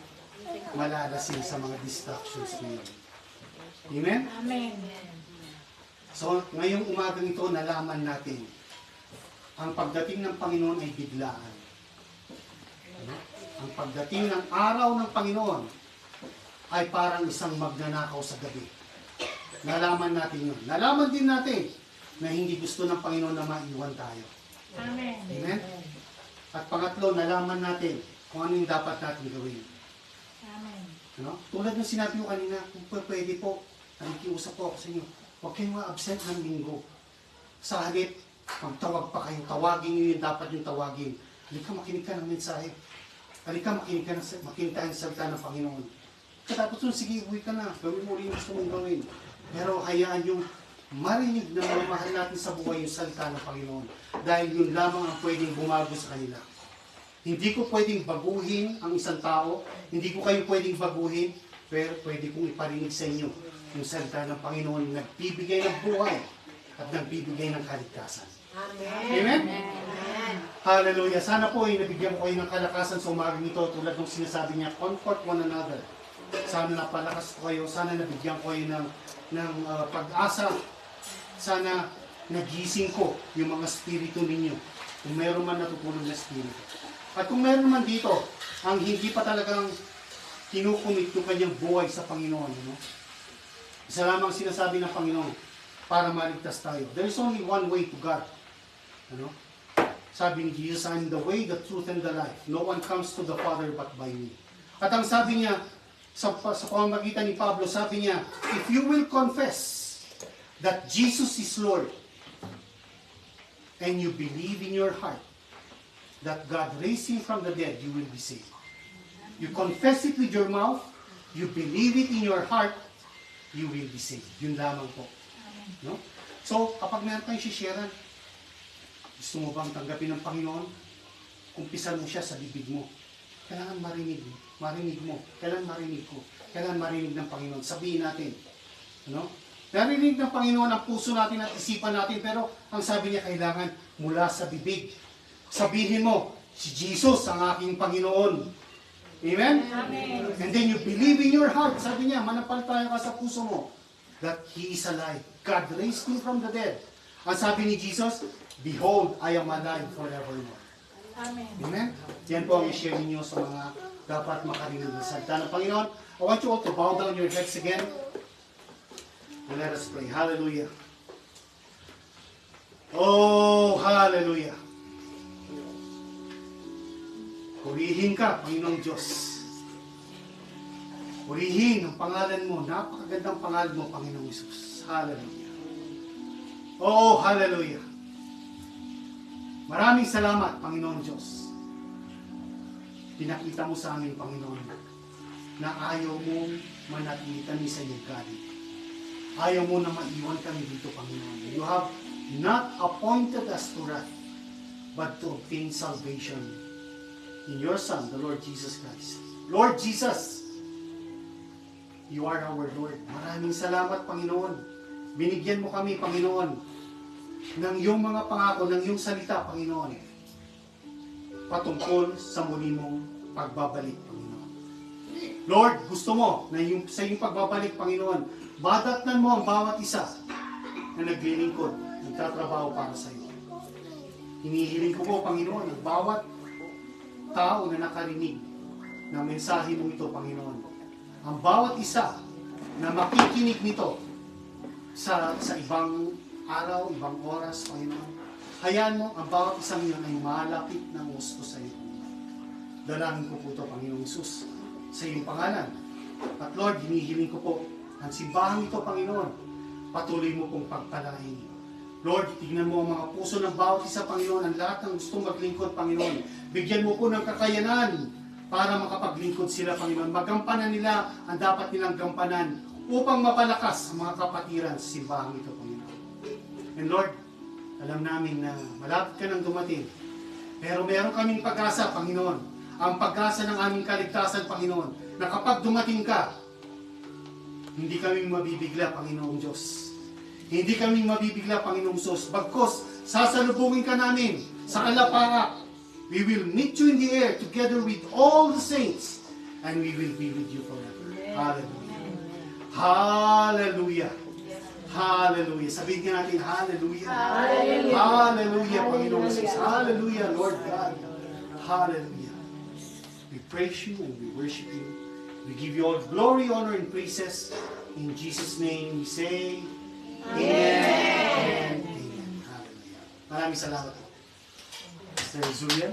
malalasin sa mga distractions ngayon. Amen? Amen. So, ngayong umagang ito, nalaman natin, ang pagdating ng Panginoon ay biglaan. Ang pagdating ng araw ng Panginoon ay parang isang magnanakaw sa gabi. Nalaman natin yun. Nalaman din natin na hindi gusto ng Panginoon na maiwan tayo. Amen. Amen? At pangatlo, nalaman natin kung ano yung dapat natin gawin. Amen. Ano? Tulad ng sinabi ko kanina, kung pwede po, nakikiusap po ako sa inyo, huwag kayong ma-absent ng linggo. Sa halip, magtawag pa kayo, tawagin nyo yung dapat yung tawagin. Halika, makinig ka ng mensahe. Halika, makinig tayo sa salita ng Panginoon. Katapos nun, sige, uwi ka na. Gawin mo rin yung gusto mong gawin. Pero hayaan yung marinig na mga mahal natin sa buhay yung salita ng Panginoon. Dahil yun lamang ang pwedeng bumago sa kanila. Hindi ko pwedeng baguhin ang isang tao. Hindi ko kayo pwedeng baguhin. Pero pwede kong iparinig sa inyo yung salita ng Panginoon na nagbibigay ng buhay at nagbibigay ng kaligtasan. Amen? Hallelujah. Sana po ay nabigyan ko kayo ng kalakasan sa umagang ito tulad ng sinasabi niya, comfort one another. Sana napalakas ko kayo. Sana nabigyan ko kayo ng pag-asa. Sana nagising ko yung mga spirito ninyo. Kung mayroon man natutulog na spirito. At kung mayroon man dito, ang hindi pa talagang kinukumit yung kanyang buhay sa Panginoon. Ano? Isa lamang sinasabi ng Panginoon para maligtas tayo. There is only one way to God. Ano? Sabi ni Jesus, I am the way, the truth, and the life. No one comes to the Father but by me. At ang sabi niya, sa pamamagitan ni Pablo, sabi niya, if you will confess that Jesus is Lord, and you believe in your heart that God raised Him from the dead, you will be saved. You confess it with your mouth, you believe it in your heart, you will be saved. Yun lamang po. No? So, kapag meron kayong sisharean, gusto mo bang tanggapin ng Panginoon? Umpisan mo siya sa bibig mo. Kailangan marinig mo. Kailangan marinig ko. Kailangan marinig ng Panginoon. Sabihin natin. Ano? Narinig ng Panginoon ang puso natin at isipan natin, pero ang sabi niya kailangan mula sa bibig. Sabihin mo, si Jesus ang aking Panginoon. Amen? Amen. And then you believe in your heart. Sabi niya, manampalataya ka sa puso mo that He is alive. God raised Him from the dead. Ang sabi ni Jesus, behold, I am alive forevermore. Amen. Amen? Yan po ang i-share ninyo sa mga dapat makarinig ng salita ng Panginoon. I want you all to bow down your heads again. And let us pray. Hallelujah. Oh, hallelujah. Purihin ka, Panginoong Diyos. Purihin ang pangalan mo. Napakagandang pangalan mo, Panginoong Isus. Hallelujah. Oh, hallelujah. Maraming salamat, Panginoong Diyos. Pinakita mo sa amin, Panginoon, na ayaw mo manatili kami sa iyong galit. Ayaw mo na maiwan kami dito, Panginoon. You have not appointed us to wrath, but to obtain salvation in your Son, the Lord Jesus Christ. Lord Jesus, you are our Lord. Maraming salamat, Panginoon. Binigyan mo kami, Panginoon, ng iyong mga pangako, ng iyong salita, Panginoon, patungkol sa muli mong pagbabalik, Panginoon. Lord, gusto mo na sa iyong pagbabalik, Panginoon, badatnan mo ang bawat isa na naglilingkod, nagtatrabaho para sa iyo. Hinihiling ko po, Panginoon, ang bawat tao na nakarinig ng mensahe mo ito, Panginoon. Ang bawat isa na makikinig nito sa ibang araw, ibang oras, Panginoon. Hayaan mo, ang bawat isang yun ay malapit ng gusto sa iyo. Dalangin ko po ito, Panginoong Isus, sa iyong pangalan. At Lord, hinihiling ko po ang simbahan ito, Panginoon. Patuloy mo pong pagpalain. Lord, tignan mo ang mga puso ng bawat isa, Panginoon, ang lahat ng gustong maglingkod, Panginoon. Bigyan mo po ng kakayanan para makapaglingkod sila, Panginoon. Magampanan nila ang dapat nilang gampanan upang mapalakas ang mga kapatiran sa simbahan ito, Panginoon. And Lord, alam namin na malapit ka nang dumating. Pero meron kaming pag-asa, Panginoon. Ang pag-asa ng aming kaligtasan, Panginoon, na kapag dumating ka, hindi kami mabibigla, Panginoong Diyos. Hindi kami mabibigla, Panginoong Diyos. Bagkos, sasalubungin ka namin sa kalapara. We will meet you in the air together with all the saints, and we will be with you forever. Hallelujah. Hallelujah. Hallelujah. Sabihin nga natin, hallelujah. Hallelujah. Hallelujah, Panginoong Jesus. Hallelujah, Lord God. Hallelujah. We praise you and we worship you. We give you all glory, honor, and praises. In Jesus' name we say, Amen. Amen. Hallelujah. Maraming salamat. Mr. Julian.